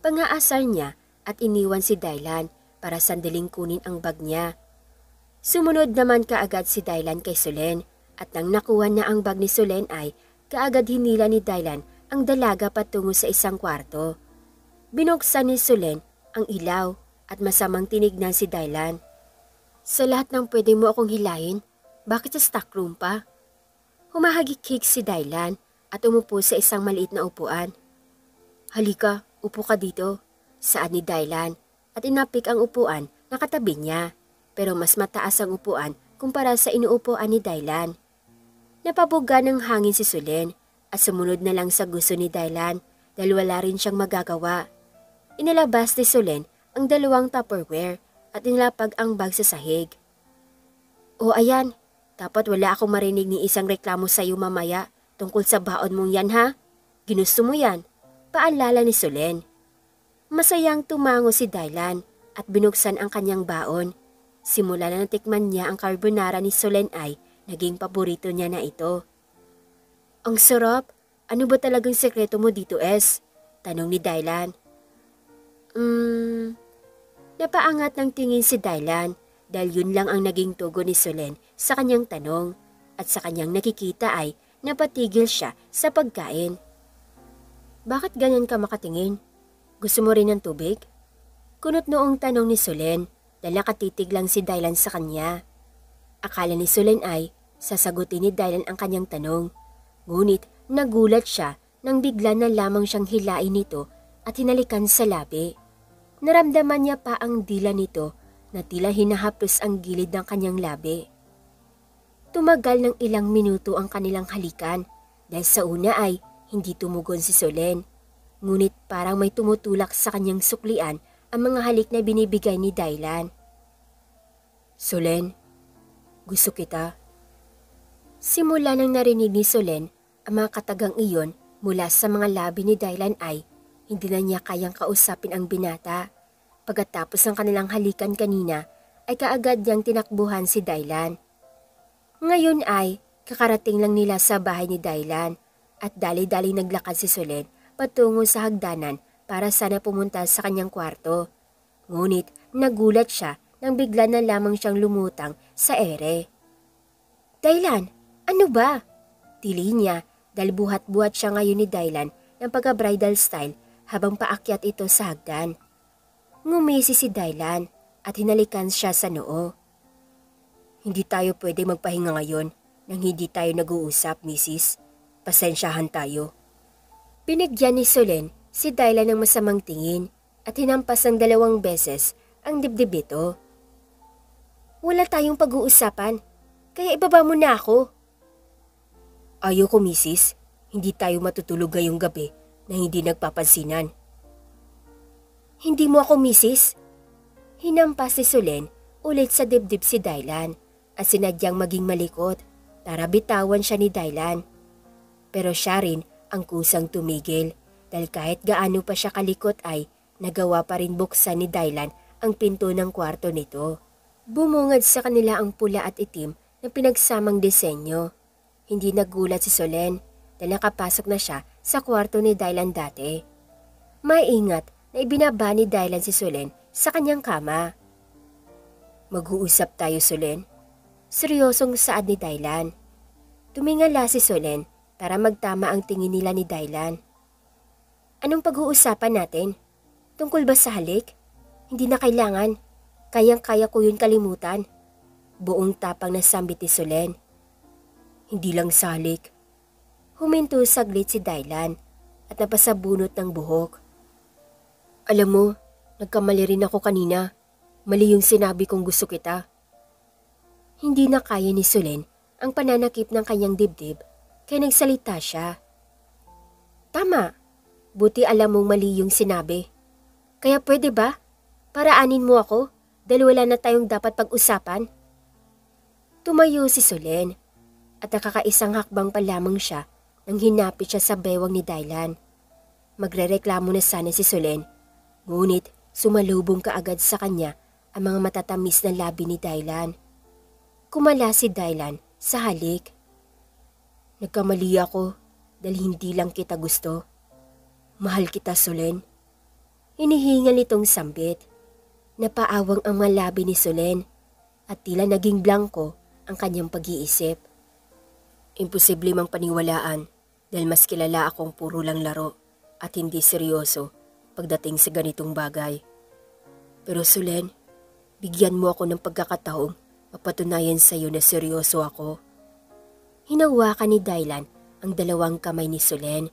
Pangaasar niya at iniwan si Dylan para sandaling kunin ang bag niya. Sumunod naman kaagad si Dylan kay Solen at nang nakuha na ang bag ni Solen ay kaagad hinila ni Dylan ang dalaga patungo sa isang kwarto. Binuksan ni Solen ang ilaw at masamang tinignan si Dylan. Sa lahat ng pwede mo akong hilahin, bakit sa stockroom pa? Humahagik-hik si Dylan at umupo sa isang maliit na upuan. Halika, upo ka dito, saad ni Dylan at inapik ang upuan na katabi niya. Pero mas mataas ang upuan kumpara sa inuupuan ni Dylan. Napabuga ng hangin si Solen at sumunod na lang sa gusto ni Dylan dahil wala rin siyang magagawa. Inilabas ni Solen ang 2 Tupperware at inilapag ang bag sa sahig. O ayan, dapat wala akong marinig ni isang reklamo sa iyo mamaya tungkol sa baon mong yan ha? Ginusto mo yan? Paalala ni Solen. Masayang tumango si Dylan at binuksan ang kanyang baon. Simula na natikman niya ang carbonara ni Solen ay naging paborito niya na ito. Ang sarap! Ano ba talagang sekreto mo dito, Es? Tanong ni Dylan. Napaangat ng tingin si Dylan dahil yun lang ang naging tugon ni Solen sa kanyang tanong at sa kanyang nakikita ay napatigil siya sa pagkain. Bakit ganyan ka makatingin? Gusto mo rin ng tubig? Kunot noong tanong ni Solen dahil nakatitig lang si Dylan sa kanya. Akala ni Solen ay sasagutin ni Dylan ang kanyang tanong. Ngunit nagulat siya nang bigla na lamang siyang hilain nito at hinalikan sa labi. Naramdaman niya pa ang dila nito na tila hinahaplos ang gilid ng kanyang labi. Tumagal ng ilang minuto ang kanilang halikan dahil sa una ay hindi tumugon si Solen. Ngunit parang may tumutulak sa kanyang suklian ang mga halik na binibigay ni Dylan. Solen, gusto kita. Simula nang narinig ni Solen ang mga katagang iyon mula sa mga labi ni Dylan ay hindi na niya kayang kausapin ang binata. Pagkatapos ng kanilang halikan kanina ay kaagad niyang tinakbuhan si Dylan. Ngayon ay kakarating lang nila sa bahay ni Dylan at dali-dali naglakad si Solen patungo sa hagdanan para sana pumunta sa kanyang kwarto. Ngunit nagulat siya nang bigla na lamang siyang lumutang sa ere. Dylan, ano ba? Tili niya dahil buhat-buhat siya ngayon ni Dylan ng pagka-bridal style habang paakyat ito sa hagdan. Ngumisi si Dylan at hinalikan siya sa noo. Hindi tayo pwede magpahinga ngayon nang hindi tayo nag-uusap, Mrs. Pasensyahan tayo. Binigyan ni Solen si Dylan ng masamang tingin at hinampas ng 2 beses ang dibdib nito. Wala tayong pag-uusapan, kaya ibaba mo na ako. Ayoko, Mrs. Hindi tayo matutulog ngayong gabi na hindi nagpapansinan. Hindi mo ako, Mrs. Hinampas si Solen ulit sa dibdib si Dylan at sinadyang maging malikot para bitawan siya ni Dylan. Pero siya rin ang kusang tumigil dahil kahit gaano pa siya kalikot ay nagawa pa rin buksan ni Dylan ang pinto ng kwarto nito. Bumungad sa kanila ang pula at itim na pinagsamang disenyo. Hindi nagulat si Solen dahil nakapasok na siya sa kwarto ni Dylan dati. Maingat na ibinaba ni Dylan si Solen sa kanyang kama. Mag-uusap tayo, Solen. Seryosong saad ni Dylan. Tumingala si Solen para magtama ang tingin nila ni Dylan. Anong pag-uusapan natin? Tungkol ba sa halik? Hindi na kailangan. Kayang-kaya ko yun kalimutan. Buong tapang na sambit ni Solen. Hindi lang sa halik. Huminto saglit si Dylan at napasabunot ng buhok. Alam mo, nagkamali rin ako kanina. Mali yung sinabi kong gusto kita. Hindi na kaya ni Solen ang pananakip ng kanyang dibdib kaya nagsalita siya. Tama, buti alam mong mali yung sinabi. Kaya pwede ba? Paraanin mo ako dahil wala na tayong dapat pag-usapan. Tumayo si Solen at nakakaisang hakbang pa lamang siya nang hinapit siya sa bewang ni Dylan. Magrereklamo na sana si Solen, ngunit sumalubong kaagad sa kanya ang mga matatamis na labi ni Dylan. Kumala si Dylan sa halik. Nagkamali ako dahil hindi lang kita gusto. Mahal kita, Solen. Hinihingal nitong sambit. Napaawang ang mga labi ni Solen at tila naging blanko ang kanyang pag-iisip. Imposible mang paniwalaan dahil mas kilala akong puro lang laro at hindi seryoso pagdating sa ganitong bagay. Pero Solen, Bigyan mo ako ng pagkakataong mapatunayan sa iyo na seryoso ako. Hinawakan ni Dylan ang dalawang kamay ni Solen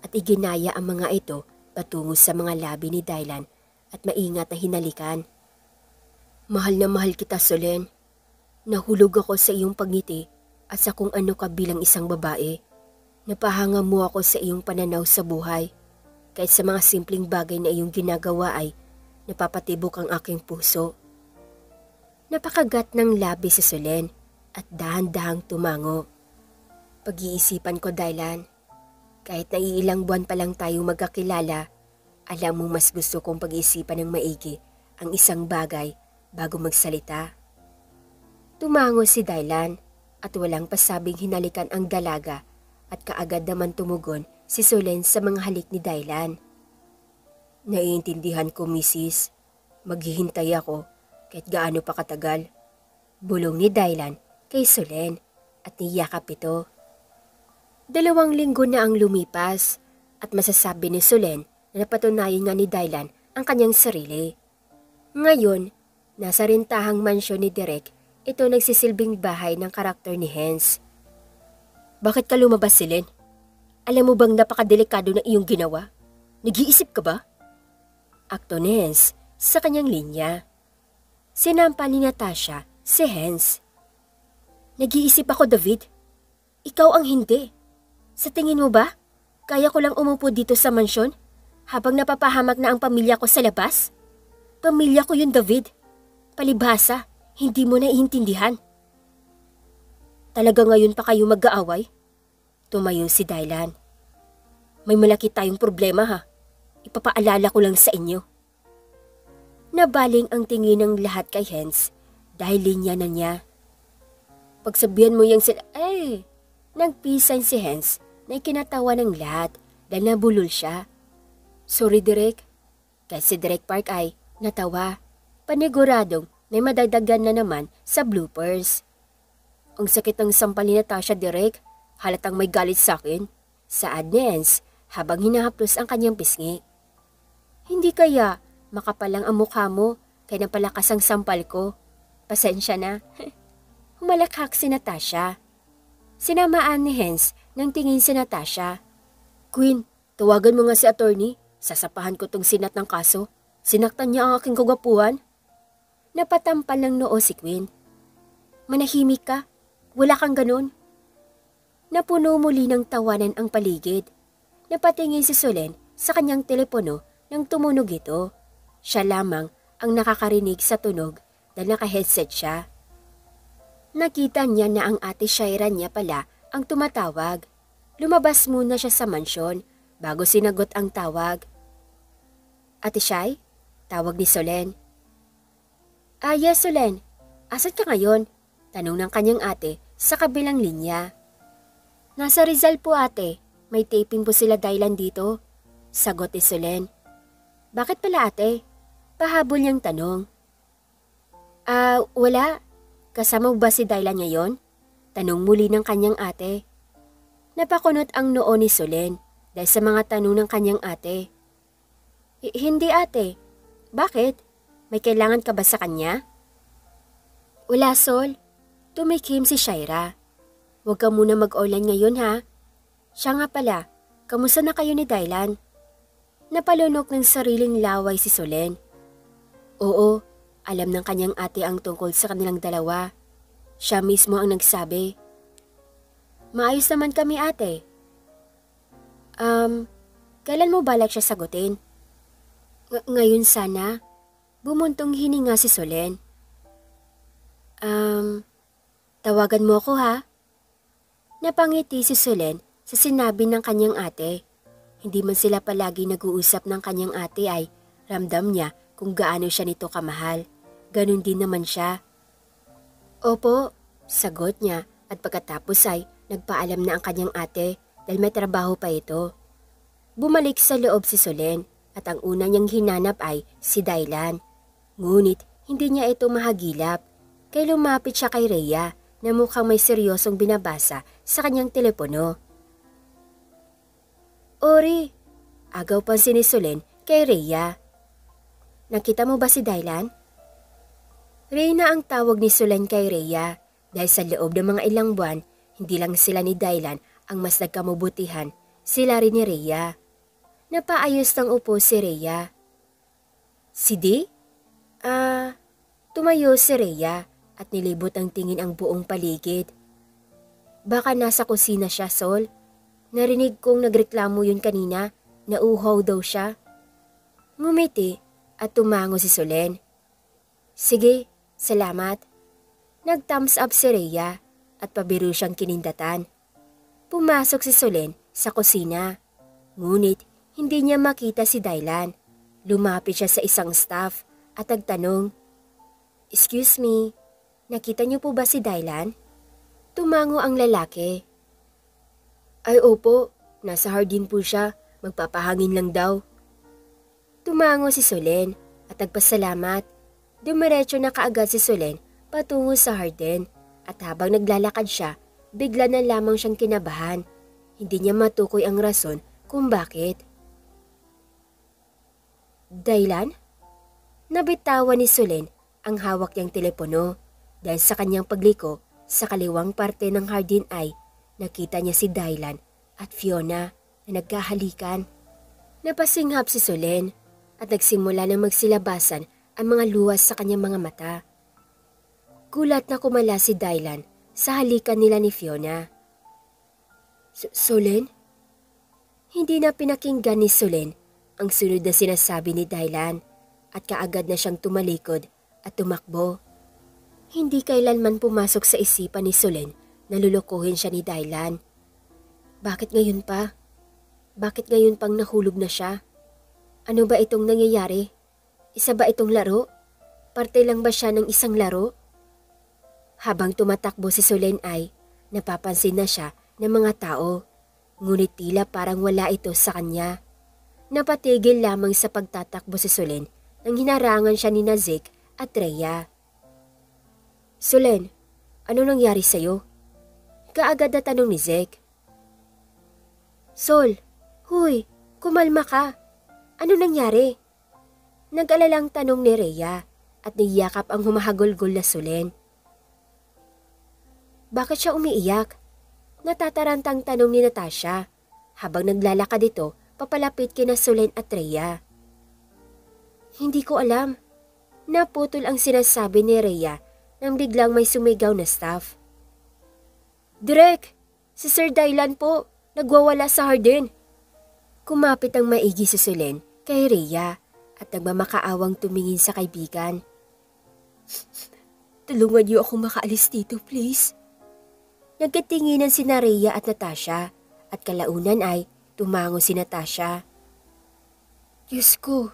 at iginaya ang mga ito patungo sa mga labi ni Dylan at maingat na hinalikan. Mahal na mahal kita, Solen. Nahulog ako sa iyong pagngiti at sa kung ano ka bilang isang babae. Napahanga mo ako sa iyong pananaw sa buhay. Kahit sa mga simpleng bagay na iyong ginagawa ay napapatibok ang aking puso. Napakagat ng labi si Solen at dahan-dahang tumango. Pag-iisipan ko, Dylan. Kahit na iilang buwan pa lang tayong magkakilala, alam mo mas gusto kong pag-iisipan ng maigi ang isang bagay bago magsalita. Tumango si Dylan at walang pasabing hinalikan ang dalaga at kaagad naman tumugon si Solen sa mga halik ni Dylan. Naiintindihan ko, Mrs. Maghihintay ako kahit gaano pa katagal. Bulong ni Dylan kay Solen at niyakap ito. 2 linggo na ang lumipas at masasabi ni Solen na napatunayan nga ni Dylan ang kanyang sarili. Ngayon, nasa rentahang mansyon ni Derek, ito nagsisilbing bahay ng karakter ni Hens. Bakit ka lumabas, Solen? Alam mo bang napakadelikado na iyong ginawa? Nag-iisip ka ba? Akto ni Hens sa kanyang linya. Sinampa ni Natasha si Hens. Nag-iisip ako, David. Ikaw ang hindi. Sa tingin mo ba, kaya ko lang umupo dito sa mansyon habang napapahamak na ang pamilya ko sa labas? Pamilya ko yun, David. Palibhasa, hindi mo naiintindihan. Talaga ngayon pa kayo mag-aaway? Tumayo si Dylan. May malaki tayong problema ha. Ipapaalala ko lang sa inyo. Nabaling ang tingin ng lahat kay Hens dahil linya na niya. Pagsabihan mo yung sila... Nagpisan si Hens na ikinatawa ng lahat dahil nabulol siya. Sorry, Derek. Kasi si Derek Park ay natawa. Paniguradong may madagdagan na naman sa bloopers. Ang sakit ng sampal ni Natasha, Derek. Halatang may galit sa akin. Saad ni Hens habang hinahaplos ang kanyang pisngi. Hindi kaya makapalang ang mukha mo kaya napalakas ang sampal ko. Pasensya na. Humalakhak si Natasha. Sinamaan ni Hens nang tingin si Natasha. Queen, tawagan mo nga si attorney. Sasapahan ko tong sinat ng kaso. Sinaktan niya ang aking kagwapuhan. Napatampal ng noo si Queen. Manahimik ka. Wala kang ganun. Napuno muli ng tawanan ang paligid. Napatingin si Solen sa kanyang telepono nang tumunog ito. Siya lamang ang nakakarinig sa tunog dahil naka-headset siya. Nakita niya na ang ate Shaira niya pala ang tumatawag. Lumabas muna siya sa mansyon bago sinagot ang tawag. Ate Shai? Tawag ni Solen. Yes, Solen. Asan ka ngayon? Tanong ng kanyang ate sa kabilang linya. Nasa Rizal po, ate. May taping po sila Dylan dito. Sagot ni Solen. Bakit pala, ate? Pahabol niyang tanong. Wala. Kasama ba si Dylan ngayon? Tanong muli ng kanyang ate. Napakunot ang noo ni Solen dahil sa mga tanong ng kanyang ate. Hindi, ate. Bakit? May kailangan ka ba sa kanya? Wala, Sol. Tumikim si Shaira. Huwag ka muna mag-online ngayon ha. Siya nga pala, kamusta na kayo ni Dylan? Napalunok ng sariling laway si Solen. Oo. Alam ng kanyang ate ang tungkol sa kanilang dalawa. Siya mismo ang nagsabi. Maayos naman kami, ate. Kailan mo balak siya sagutin? Ngayon sana. Bumuntong hininga si Solen. Tawagan mo ako ha? Napangiti si Solen sa sinabi ng kanyang ate. Hindi man sila palagi nag-uusap ng kanyang ate ay ramdam niya kung gaano siya nito kamahal. Ganon din naman siya. Opo, sagot niya at pagkatapos ay nagpaalam na ang kanyang ate dahil may trabaho pa ito. Bumalik sa loob si Solen at ang una niyang hinanap ay si Dylan. Ngunit hindi niya ito mahagilap kaya lumapit siya kay Rhea na mukhang may seryosong binabasa sa kanyang telepono. Ori, agaw pansin ni Solen kay Rhea. Nakita mo ba si Dylan? Reyna ang tawag ni Solen kay Rhea dahil sa loob ng mga ilang buwan, hindi lang sila ni Dylan ang mas nagkamabutihan, sila rin ni Rhea. Napaayos ng upo si Rhea. Si Di? Tumayo si Rhea at nilibot ang tingin ang buong paligid. Baka nasa kusina siya, Sol. Narinig kong nagreklamo yun kanina na uhaw daw siya. Ngumiti at tumango si Solen. Sige, salamat. Nag-thumbs up si Rhea at pabiro siyang kinindatan. Pumasok si Solen sa kusina. Ngunit hindi niya makita si Dylan. Lumapit siya sa isang staff at nagtanong, "Excuse me, nakita niyo po ba si Dylan?" Tumango ang lalaki. "Ay opo, nasa hardin po siya, magpapahangin lang daw." Tumango si Solen at nagpasalamat. Dumiretso na kaagad si Solen patungo sa hardin at habang naglalakad siya, bigla na lamang siyang kinabahan. Hindi niya matukoy ang rason kung bakit. Dylan? Nabitawan ni Solen ang hawak niyang telepono dahil sa kanyang pagliko sa kaliwang parte ng hardin ay nakita niya si Dylan at Fiona na nagkahalikan. Napasinghap si Solen at nagsimula na magsilabasan ang mga luwas sa kanyang mga mata. Gulat na kumala si Dylan sa halikan nila ni Fiona. Solen? Hindi na pinakinggan ni Solen ang sunod na sinasabi ni Dylan at kaagad na siyang tumalikod at tumakbo. Hindi kailanman pumasok sa isipan ni Solen na lulukuhin siya ni Dylan. Bakit ngayon pa? Bakit ngayon pang nahulog na siya? Ano ba itong nangyayari? Isa ba itong laro? Parte lang ba siya ng isang laro? Habang tumatakbo si Solen ay napapansin na siya ng mga tao, ngunit tila parang wala ito sa kanya. Napatigil lamang sa pagtatakbo si Solen nang hinarangan siya ni Zeke at Rhea. "Solen, ano nangyari sa'yo?" Kaagad na tanong ni Zeke. "Sol, huy, kumalma ka. Ano nangyari?" Nag-alalang tanong ni Rhea at niyakap ang humahagulgol na Solen. Bakit siya umiiyak? Natatarantang tanong ni Natasha habang naglalakad ito papalapit kina Solen at Rhea. Hindi ko alam. Naputol ang sinasabi ni Rhea nang biglang may sumigaw na staff. "Direk, si Sir Dylan po, nagwawala sa hardin." Kumapit ang maigi si Solen kay Rhea at nagmamakaawang tumingin sa kaibigan. "Tulungan niyo akong makaalis dito, please." Nagkatinginan si Rhea at Natasha at kalaunan ay tumango si Natasha. "Diyos ko,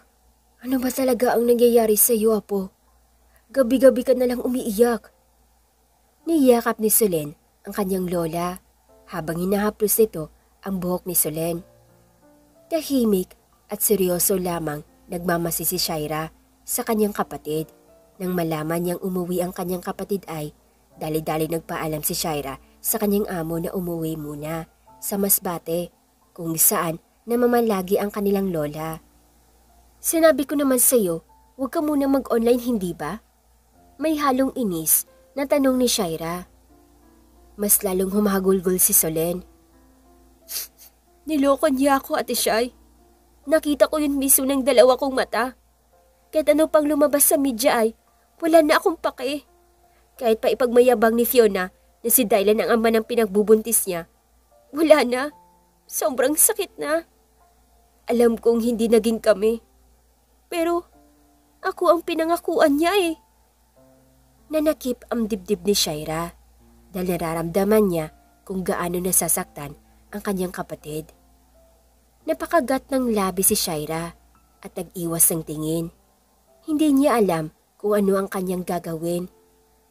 ano ba talaga ang nangyayari sa iyo, Apo? Gabi-gabi ka na lang umiiyak." Niyakap ni Solen ang kanyang lola habang hinahaplos nito ang buhok ni Solen. Tahimik at seryoso lamang nagmamasi si Shaira sa kanyang kapatid. Nang malaman niyang umuwi ang kanyang kapatid ay dali-dali nagpaalam si Shaira sa kanyang amo na umuwi muna sa Masbate kung saan namamalagi ang kanilang lola. "Sinabi ko naman sa iyo, huwag ka muna mag-online, hindi ba?" May halong inis na tanong ni Shaira. Mas lalong humahagulgol si Solen. "Niloko niya ako, Ate Shai. Nakita ko yun mismo ng dalawa kong mata. Kahit ano pang lumabas sa media ay wala na akong pake. Kahit pa ipagmayabang ni Fiona na si Dylan ang ama ng pinagbubuntis niya, wala na. Sobrang sakit na. Alam kong hindi naging kami. Pero ako ang pinangakuan niya eh." Nanakip ang dibdib ni Shaira dahil nararamdaman niya kung gaano nasasaktan ang kanyang kapatid. Napakagat ng labi si Shaira at nag-iwas ng tingin. Hindi niya alam kung ano ang kanyang gagawin.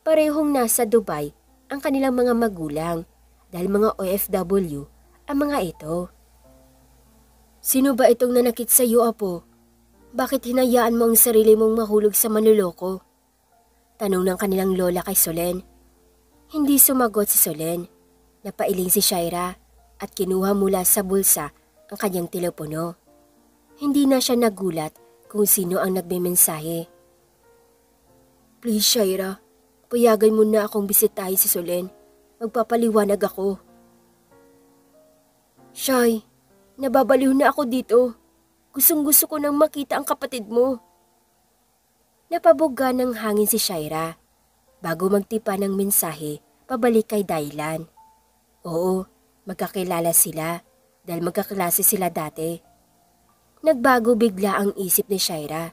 Parehong nasa Dubai ang kanilang mga magulang dahil mga OFW ang mga ito. "Sino ba itong nanakit sa iyo, Apo? Bakit hinayaan mo ang sarili mong mahulog sa manloloko?" Tanong ng kanilang lola kay Solen. Hindi sumagot si Solen. Napailing si Shaira at kinuha mula sa bulsa ang kanyang telepono. Hindi na siya nagulat kung sino ang nagmemensahe. Please, Shaira. Payagan mo na akong bisitahin si Solen. Magpapaliwanag ako. Shay, nababaliw na ako dito. Gustong-gusto ko nang makita ang kapatid mo. Napabuga ng hangin si Shaira bago magtipa ng mensahe pabalik kay Dylan. Oo, magkakilala sila dahil magkaklase sila dati. Nagbago bigla ang isip ni Shaira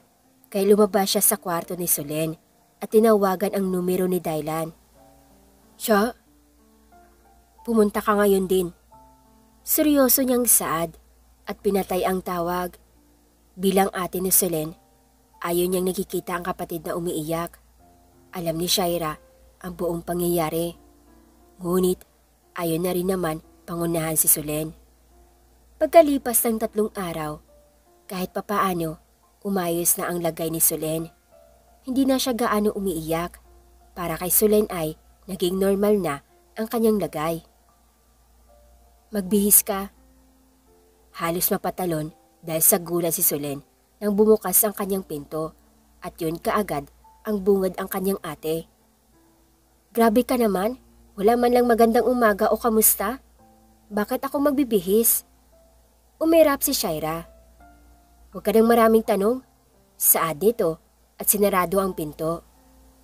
kaya lumabas siya sa kwarto ni Solen at tinawagan ang numero ni Dylan. Siya? Pumunta ka ngayon din. Seryoso niyang saad at pinatay ang tawag. Bilang ate ni Solen, ayaw niyang nakikita ang kapatid na umiiyak. Alam ni Shaira ang buong pangyayari. Ngunit ayaw na rin naman pangunahan si Solen. Pagkalipas ng 3 araw, kahit papaano, umayos na ang lagay ni Solen. Hindi na siya gaano umiiyak. Para kay Solen ay naging normal na ang kanyang lagay. Magbihis ka. Halos mapatalon dahil sa gulat si Solen nang bumukas ang kanyang pinto at yun kaagad ang bungad ang kanyang ate. Grabe ka naman, wala man lang magandang umaga o kamusta? Bakit ako magbibihis? Umirap si Shaira. Huwag ka nang maraming tanong. Saad nito at sinarado ang pinto.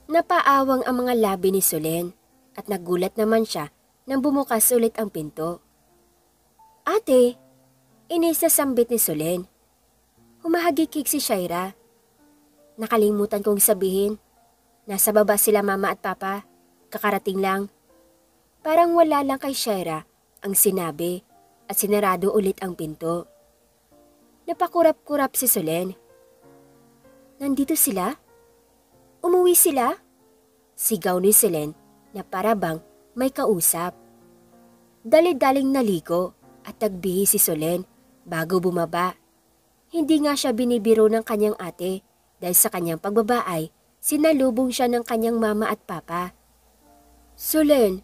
Napaawang ang mga labi ni Solen at nagulat naman siya nang bumukas ulit ang pinto. Ate, inis na sambit ni Solen. Humahagikik si Shaira. Nakalimutan kong sabihin, nasa baba sila mama at papa, kakarating lang. Parang wala lang kay Shaira ang sinabi at sinarado ulit ang pinto. Napakurap-kurap si Solen. Nandito sila? Umuwi sila? Sigaw ni Solen na parabang may kausap. Dali-daling naligo at nagbihis si Solen bago bumaba. Hindi nga siya binibiro ng kanyang ate dahil sa kanyang pagbaba ay sinalubong siya ng kanyang mama at papa. Solen,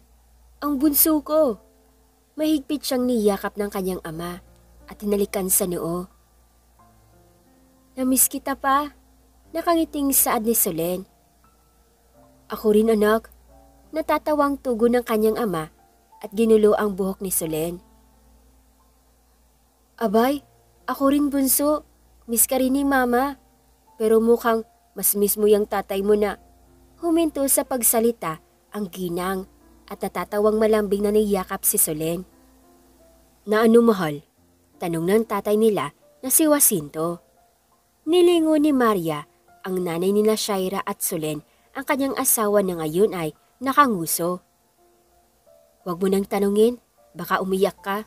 ang bunso ko. Mahigpit siyang niyakap ng kanyang ama at hinalikan sa noo. Namiss kita pa, nakangiting saad ni Solen. Ako rin anak, natatawang tugon ng kanyang ama at ginulo ang buhok ni Solen. Abay, ako rin bunso, miss ka rin ni mama. Pero mukhang mas miss mo yung tatay mo na. Huminto sa pagsalita ang ginang at natatawang malambing na niyakap si Solen. Na ano mahal? Tanong ng tatay nila na si Jacinto. Nilingo ni Maria, ang nanay nila Shaira at Solen, ang kanyang asawa na ngayon ay nakanguso. Huwag mo nang tanungin, baka umiyak ka.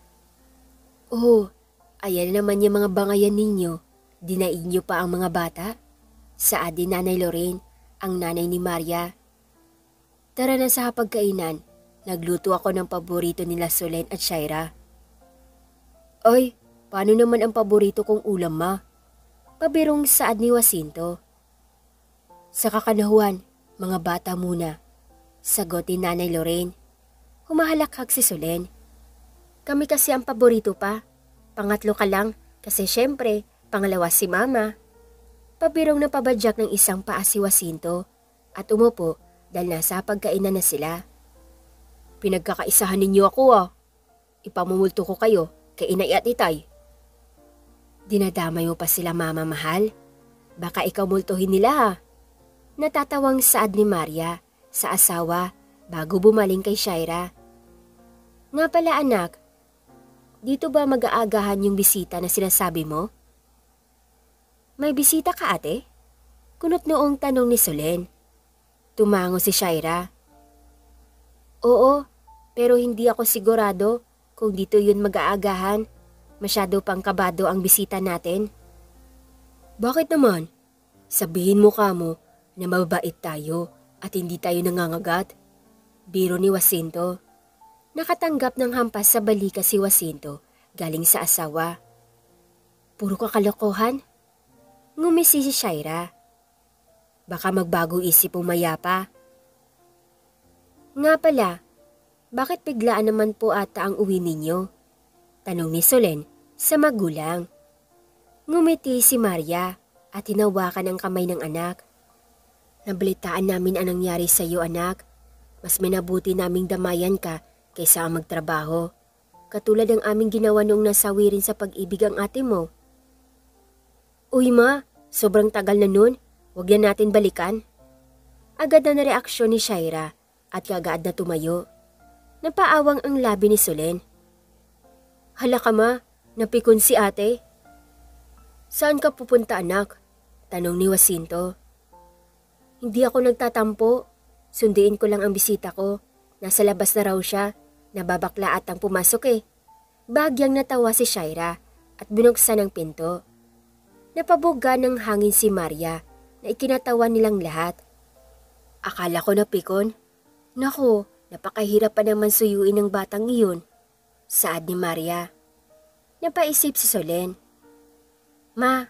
Oh, ayan naman yung mga bangayan ninyo. Dinaig niyo pa ang mga bata? Saad din Nanay Lorraine, ang nanay ni Maria. Tara na sa hapagkainan. Nagluto ako ng paborito nila Solen at Shaira. Ay, paano naman ang paborito kong ulam, ma? Pabirong saad ni Jacinto. Sa kakanahuan, mga bata muna. Sagot ni Nanay Lorraine. Humahalakhak si Solen. Kami kasi ang paborito pa. Pangatlo ka lang kasi syempre, pangalawa si mama. Pabirong na pabadyak ng isang paa si Jacinto at umupo dahil nasa pagkainan na sila. Pinagkakaisahan ninyo ako Ipamumulto ko kayo kay inay at itay. Dinadamay mo pa sila mama mahal? Baka ikaw multuhin nila Natatawang saad ni Maria sa asawa bago bumaling kay Shaira. Nga pala anak, dito ba mag-aagahan yung bisita na sinasabi mo? May bisita ka ate? Kunot noong tanong ni Solen. Tumango si Shaira. Oo, pero hindi ako sigurado kung dito yun mag-aagahan. Masyado pang kabado ang bisita natin. Bakit naman? Sabihin mo kamo na mababait tayo at hindi tayo nangangagat. Biro ni Jacinto. Nakatanggap ng hampas sa balika si Jacinto galing sa asawa. Puro kakalokohan? Ngumisi si Shaira. Baka magbago isip mo mayapa. Nga pala, bakit biglaan naman po ata ang uwi ninyo? Tanong ni Solen sa magulang. Ngumiti si Maria at hinawakan ang kamay ng anak. Nabalitaan namin ang nangyari sa iyo, anak. Mas minabuti naming damayan ka kaysa ang magtrabaho. Katulad ng aming ginawa noong nasawi rin sa pag-ibig ang ate mo. Uy ma, sobrang tagal na nun. Huwag na natin balikan. Agad na nareaksyon ni Shaira at kagaad na tumayo. Napaawang ang labi ni Solen. Hala ka ma, napikon si ate. Saan ka pupunta anak? Tanong ni Jacinto. Hindi ako nagtatampo. Sundiin ko lang ang bisita ko. Nasa labas na raw siya. Nababakla at ang pumasok eh. Bagyang natawa si Shaira at binuksan ang pinto. Napabuga ng hangin si Maria na ikinatawa nilang lahat. Akala ko napikon. Naku, napakahirap pa naman suyuin ng batang iyon. Saad ni Maria. Napaisip si Solen. Ma,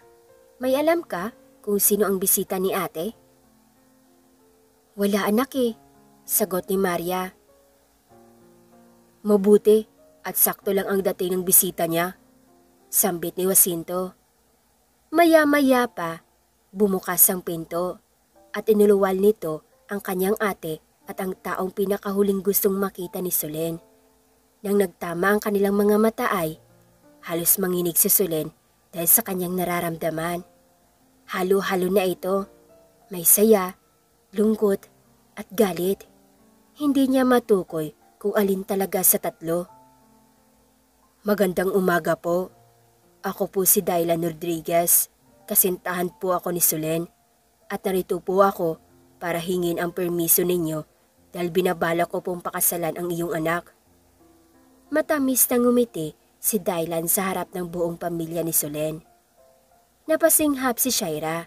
may alam ka kung sino ang bisita ni ate? Wala anak eh, sagot ni Maria. Mabuti at sakto lang ang dating ng bisita niya, sambit ni Jacinto. Maya-maya pa, bumukas ang pinto at inuluwal nito ang kanyang ate at ang taong pinakahuling gustong makita ni Solen. Nang nagtama ang kanilang mga mata ay, halos manginig si Solen dahil sa kanyang nararamdaman. Halo-halo na ito, may saya, lungkot at galit. Hindi niya matukoy kung alin talaga sa tatlo. Magandang umaga po. Ako po si Dylan Rodriguez. Kasintahan po ako ni Solen at narito po ako para hingin ang permiso ninyo dahil binabala ko pong pakasalan ang iyong anak. Matamis na ngumiti si Dylan sa harap ng buong pamilya ni Solen. Napasinghap si Shaira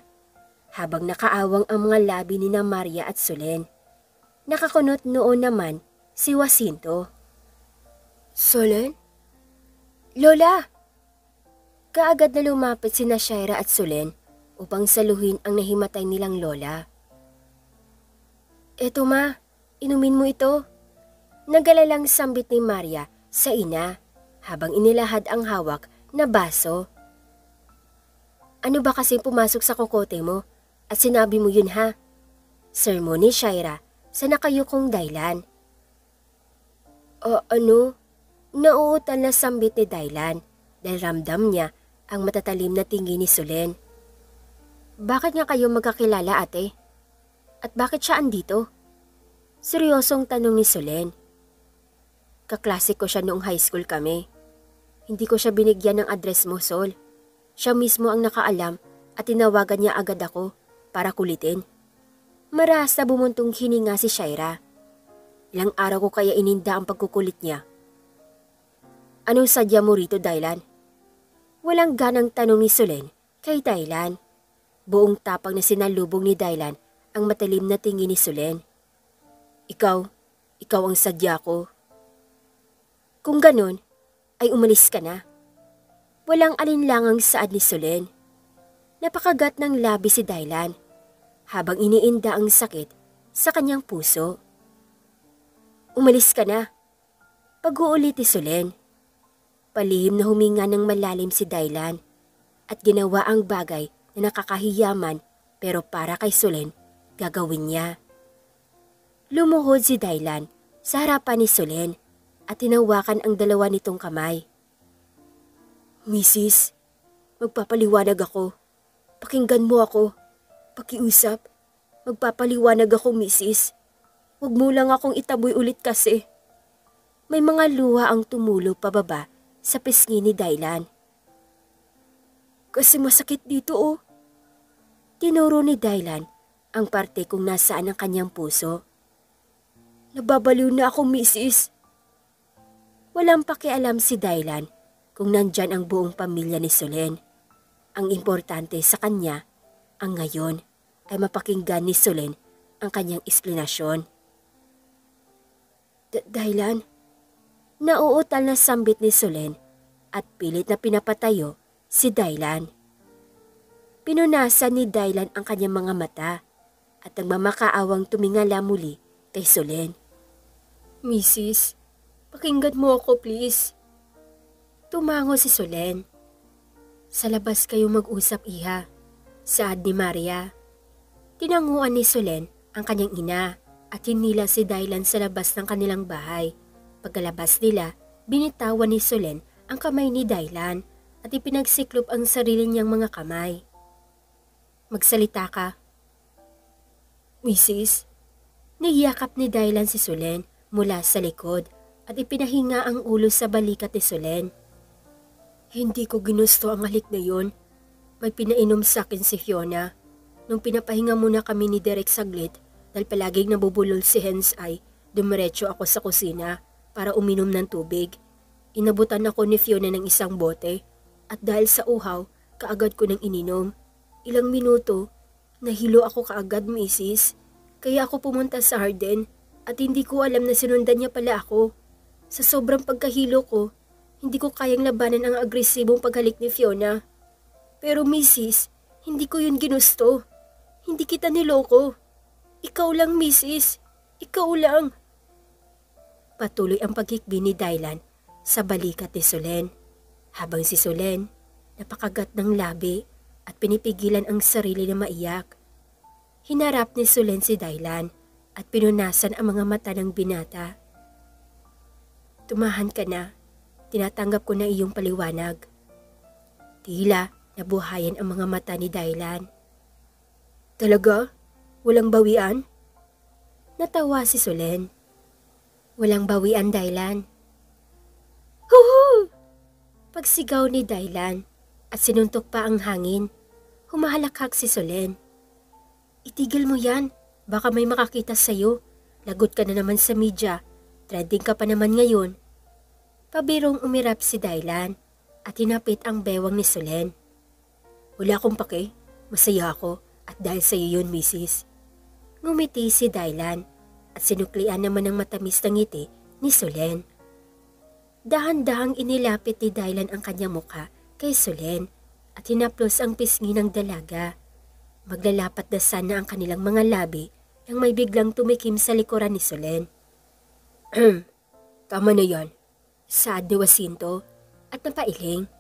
habang nakaawang ang mga labi ni na Maria at Solen. Nakakunot noon naman si Jacinto. Solen? Lola! Kaagad na lumapit sina Shaira at Solen upang saluhin ang nahimatay nilang lola. Eto ma, inumin mo ito. Nagalalang sambit ni Maria sa ina habang inilahad ang hawak na baso. Ano ba kasi pumasok sa kokote mo at sinabi mo yun ha? Sermon ni Shaira sa nakayukong Dylan. Ano? Nauutal na sambit ni Dylan dahil ramdam niya ang matatalim na tingin ni Solen. Bakit nga kayo magkakilala ate? At bakit siya andito? Seryosong tanong ni Solen. Kaklase ko siya noong high school kami. Hindi ko siya binigyan ng address mo, Sol. Siya mismo ang nakaalam at tinawagan niya agad ako para kulitin. Marahas na bumuntong hininga si Shaira. Ilang araw ko kaya ininda ang pagkukulit niya. Anong sadya mo rito, Dylan? Walang ganang tanong ni Solen kay Dylan. Buong tapang na sinalubong ni Dylan ang matalim na tingin ni Solen. Ikaw ang sadya ko. Kung ganon, ay umalis ka na. Walang alinlangang saad ni Solen. Napakagat ng labi si Dylan habang iniinda ang sakit sa kanyang puso. Umalis ka na. Pag-uulit ni Solen. Palihim na huminga ng malalim si Dylan at ginawa ang bagay na nakakahiyaman pero para kay Solen, gagawin niya. Lumuhod si Dylan sa harapan ni Solen at tinawakan ang dalawa nitong kamay. Mrs., magpapaliwanag ako. Pakinggan mo ako. Pakiusap. Magpapaliwanag ako, Mrs. Huwag mo lang akong itaboy ulit kasi. May mga luha ang tumulo pababa sa pisngi ni Dylan. Kasi masakit dito oh. Tinuro ni Dylan ang parte kung nasaan ang kanyang puso. Nababaliw na ako, Mrs. Walang pakialam si Dylan kung nandyan ang buong pamilya ni Solen. Ang importante sa kanya, ang ngayon ay mapakinggan ni Solen ang kanyang eksplanasyon. Dylan? Nauutal na sambit ni Solen at pilit na pinapatayo si Dylan. Pinunasan ni Dylan ang kanyang mga mata at nagmamakaawang tumingala muli kay Solen. Mrs., pakinggan mo ako please. Tumango si Solen. Sa labas kayo mag-usap, iha, saad ni Maria. Tinanguan ni Solen ang kanyang ina at hinila si Dylan sa labas ng kanilang bahay. Pagkalabas nila, binitawan ni Solen ang kamay ni Dylan at ipinagsiklop ang sarili niyang mga kamay. Magsalita ka. Mrs. Niyakap ni Dylan si Solen mula sa likod at ipinahinga ang ulo sa balikat ni Solen. Hindi ko ginusto ang halik na yon. May pinainom sa akin si Fiona. Nung pinapahinga muna kami ni Derek saglit dahil palaging nabubulol si Hens ay dumiretso ako sa kusina para uminom ng tubig. Inabutan ako ni Fiona ng isang bote at dahil sa uhaw, kaagad ko nang ininom. Ilang minuto, nahilo ako kaagad, Mrs. Kaya ako pumunta sa Harden at hindi ko alam na sinundan niya pala ako. Sa sobrang pagkahilo ko, hindi ko kayang labanan ang agresibong paghalik ni Fiona. Pero Mrs., hindi ko yun ginusto. Hindi kita niloko. Ikaw lang, Mrs. Ikaw lang. Patuloy ang paghikbi ni Dylan sa balikat ni Solen. Habang si Solen, napakagat ng labi at pinipigilan ang sarili na maiyak. Hinarap ni Solen si Dylan at pinunasan ang mga mata ng binata. Tumahan ka na. Tinatanggap ko na iyong paliwanag. Tila nabuhayan ang mga mata ni Dylan. Talaga? Walang bawian? Natawa si Solen. Walang bawian, Dylan. Huhu! Pagsigaw ni Dylan at sinuntok pa ang hangin. Humahalakhak si Solen. Itigil mo yan. Baka may makakita sa'yo. Lagot ka na naman sa media. Trending ka pa naman ngayon. Pabirong umirap si Dylan at hinapit ang bewang ni Solen. Wala akong pake. Masaya ako at dahil sa iyo yun, Mrs. Ngumiti si Dylan at sinuklian naman ng matamis na ngiti ni Solen. Dahan-dahang inilapit ni Dylan ang kanyang mukha kay Solen at hinaplos ang pisngi ng dalaga. Maglalapat na sana ang kanilang mga labi nang may biglang tumikim sa likuran ni Solen. Tama na yan. Saad ni Jacinto at napailing.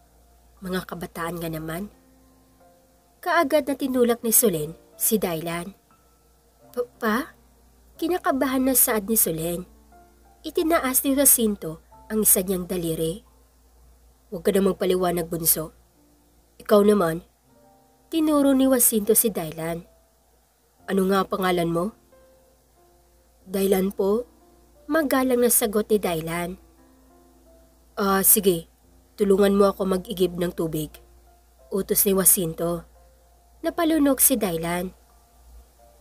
Mga kabataan nga naman. Kaagad na tinulak ni Solen si Dylan. Pa? Kinakabahan na saad ni Solen. Itinaas ni Jacinto ang isa niyang daliri. Huwag ka na magpaliwanag, bunso. Ikaw naman. Tinuro ni Jacinto si Dylan. Ano nga pangalan mo? Dylan po. Magalang na sagot ni Dylan. Sige. Tulungan mo ako mag-igib ng tubig. Utos ni Jacinto. Napalunok si Dylan.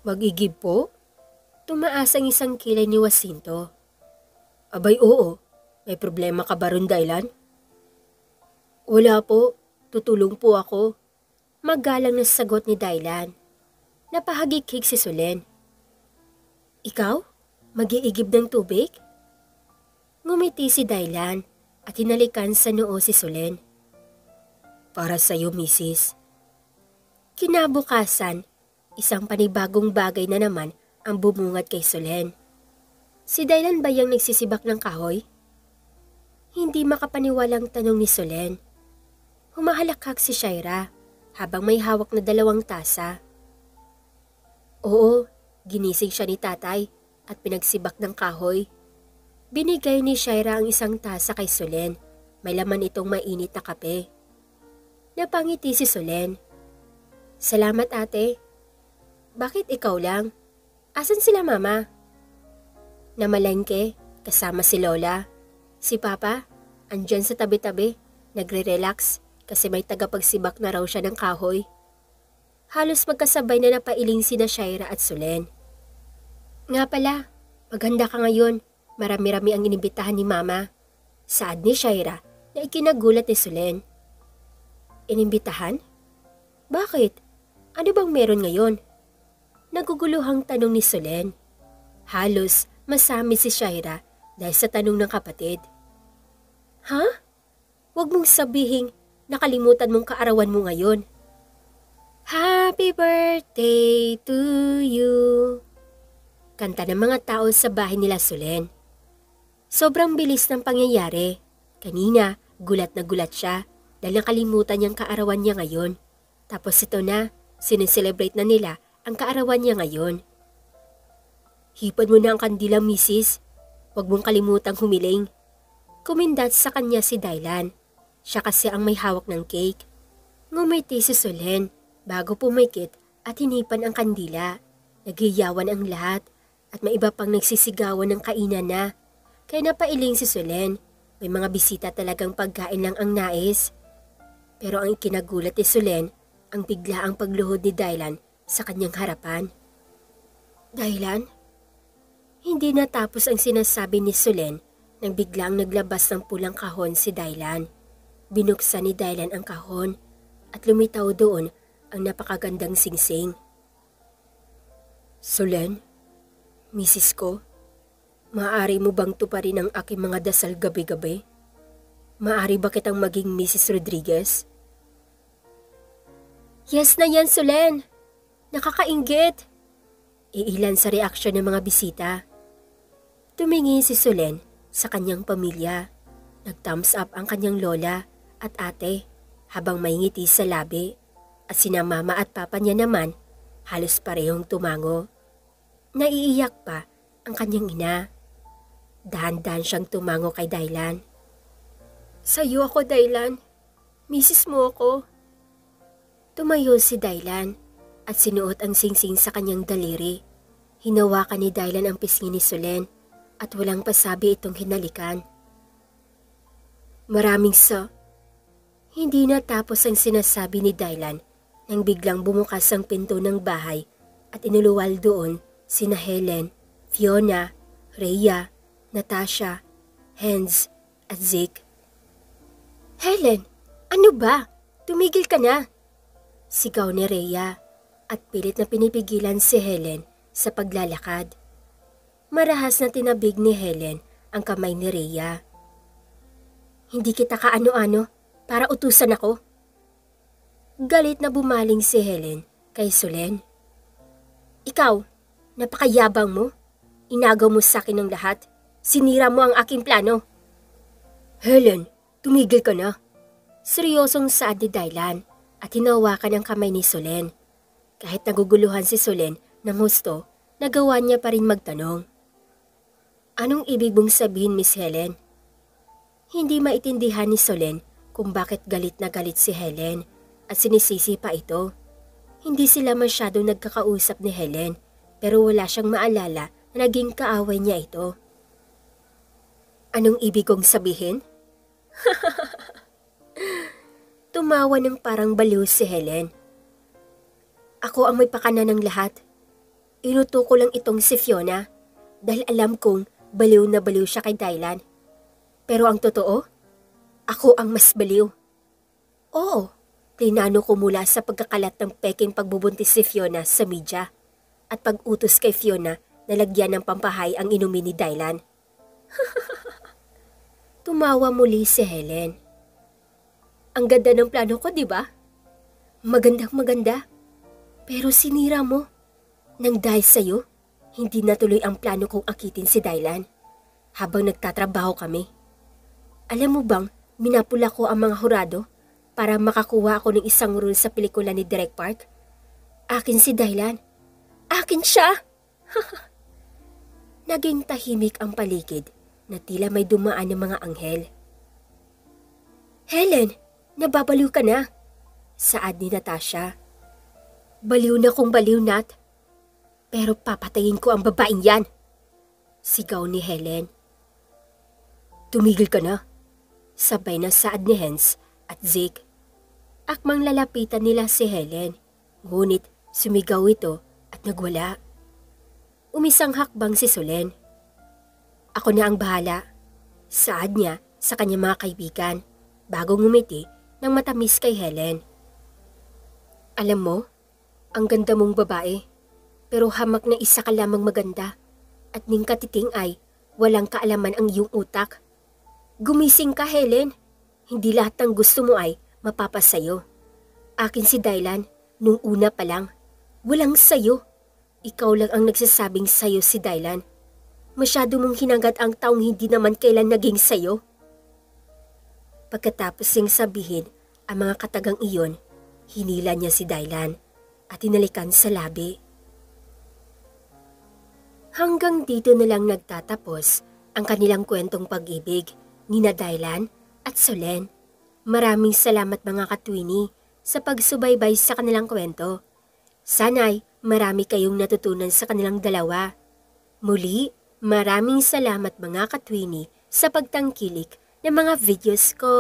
Mag-igib po? Tumaas ang isang kilay ni Jacinto. Abay oo. May problema ka ba ron, Dylan? Wala po. Tutulong po ako. Magalang na sagot ni Dylan. Napahagikik si Solen. Ikaw? Mag-iigib ng tubig? Ngumiti si Dylan at hinalikan sa noo si Solen. Para sa'yo, Mrs. Kinabukasan, isang panibagong bagay na naman ang bumungad kay Solen. Si Dylan ba yung nagsisibak ng kahoy? Hindi makapaniwalang tanong ni Solen. Humahalakhak si Shaira habang may hawak na 2 tasa. Oo, ginising siya ni tatay at pinagsibak ng kahoy. Binigay ni Shaira ang isang tasa kay Solen. May laman itong mainit na kape. Napangiti si Solen. Salamat, ate. Bakit ikaw lang? Asan sila, mama? Namalengke, kasama si Lola. Si Papa, andyan sa tabi-tabi, nagre-relax kasi may tagapagsibak na raw siya ng kahoy. Halos magkasabay na napailing sina Shaira at Solen. Nga pala, maghanda ka ngayon. Marami-rami ang inimbitahan ni Mama. Saad ni Shaira na ikinagulat ni Solen. Inimbitahan? Bakit? Ano bang meron ngayon? Naguguluhang tanong ni Solen. Halos masami si Shaira dahil sa tanong ng kapatid. Ha? Huwag mong sabihing nakalimutan mong kaarawan mo ngayon. Happy birthday to you. Kanta ng mga tao sa bahay nila Solen. Sobrang bilis ng pangyayari. Kanina, gulat na gulat siya dahil nakalimutan niyang kaarawan niya ngayon. Tapos ito na, sineselebrate na nila ang kaarawan niya ngayon. Hipan mo na ang kandila, misis. Huwag mong kalimutang humiling. Kumindat sa kanya si Dylan. Siya kasi ang may hawak ng cake. Ngumiti si Solen bago pumikit at hinipan ang kandila. Naghiyawan ang lahat at may iba pang nagsisigawan ng kainan na. Kaya napailing si Solen. May mga bisita talagang pagkain lang ang nais. Pero ang ikinagulat ni Solen ang biglaang pagluhod ni Dylan sa kanyang harapan. Dylan? Hindi natapos ang sinasabi ni Solen nang biglang naglabas ng pulang kahon si Dylan. Binuksan ni Dylan ang kahon at lumitaw doon ang napakagandang singsing. Solen, misis ko, maaari mo bang tuparin ang aking mga dasal gabi-gabi? Maaari ba kitang maging Mrs. Rodriguez? Yes na yan, Solen. Nakakainggit. Iilan sa reaksyon ng mga bisita. Tumingin si Solen sa kanyang pamilya. Nag-thumbs up ang kanyang lola at ate habang may ngiti sa labi at sina mama at papa niya naman halos parehong tumango. Naiiyak pa ang kanyang ina. Dahan-dahan siyang tumango kay Dylan. Sa'yo ako, Dylan. Misis mo ako. Tumayo si Dylan at sinuot ang singsing sa kanyang daliri. Hinawakan ni Dylan ang pisngi ni Solen at walang pasabi itong hinalikan. Maraming Hindi natapos ang sinasabi ni Dylan nang biglang bumukas ang pinto ng bahay at inuluwal doon sina Helen, Fiona, Rhea, Natasha, Hans at Zeke. Helen, ano ba? Tumigil ka na! Sigaw ni Rhea at pilit na pinipigilan si Helen sa paglalakad. Marahas na tinabig ni Helen ang kamay ni Rhea. Hindi kita kaano-ano para utusan ako. Galit na bumaling si Helen kay Solen. Ikaw, napakayabang mo. Inagaw mo sa akin ng lahat. Sinira mo ang aking plano. Helen, tumigil ka na. Seryosong saad ni Dylan at hinawakan ang kamay ni Solen. Kahit naguguluhan si Solen ng husto, nagawa niya pa rin magtanong. Anong ibig mong sabihin, Miss Helen? Hindi maintindihan ni Solen kung bakit galit na galit si Helen at sinisisi pa ito. Hindi sila masyadong nagkakausap ni Helen pero wala siyang maalala na naging kaaway niya ito. Anong ibig kong sabihin? Tumawa ng parang baliw si Helen. Ako ang may pakana ng lahat. Inuto ko lang itong si Fiona dahil alam kong baliw na baliw siya kay Dylan. Pero ang totoo, ako ang mas baliw. Oo, plinano ko mula sa pagkakalat ng peking pagbubuntis si Fiona sa media at pag-utos kay Fiona na lagyan ng pampahay ang inumin ni Dylan. Tumawa muli si Helen. Ang ganda ng plano ko, di ba? Magandang maganda. Pero sinira mo. Nang dahil sa'yo, hindi natuloy ang plano kong akitin si Dylan habang nagtatrabaho kami. Alam mo bang, minapula ko ang mga hurado para makakuha ako ng isang role sa pelikula ni Direk Park? Akin si Dylan. Akin siya! Naging tahimik ang paligid na tila may dumaan ng mga anghel. Helen, nababaliw ka na, saad ni Natasha. Baliw na kung baliw, Nat. Pero papatayin ko ang babaeng yan, sigaw ni Helen. Tumigil ka na, sabay na saad ni Hans at Zeke. Akmang lalapitan nila si Helen, ngunit sumigaw ito at nagwala. Umisang hakbang si Solen. Ako na ang bahala, saad niya sa kanyang mga kaibigan bago ngumiti ng matamis kay Helen. Alam mo, ang ganda mong babae, pero hamak na isa ka lamang maganda at ning katiting ay walang kaalaman ang iyong utak. Gumising ka, Helen. Hindi lahat ng gusto mo ay mapapasayo. Akin si Dylan nung una pa lang. Walang sayo. Ikaw lang ang nagsasabing sayo si Dylan. Masyado mong hinagat ang taong hindi naman kailan naging sayo. Pagkatapos niyang sabihin ang mga katagang iyon, hinila niya si Dylan at hinalikan sa labi. Hanggang dito na lang nagtatapos ang kanilang kwentong pag-ibig ni Dylan at Solen. Maraming salamat mga katwini sa pagsubaybay sa kanilang kwento. Sana'y marami kayong natutunan sa kanilang dalawa. Muli, maraming salamat mga katwini sa pagtangkilik ng mga videos ko.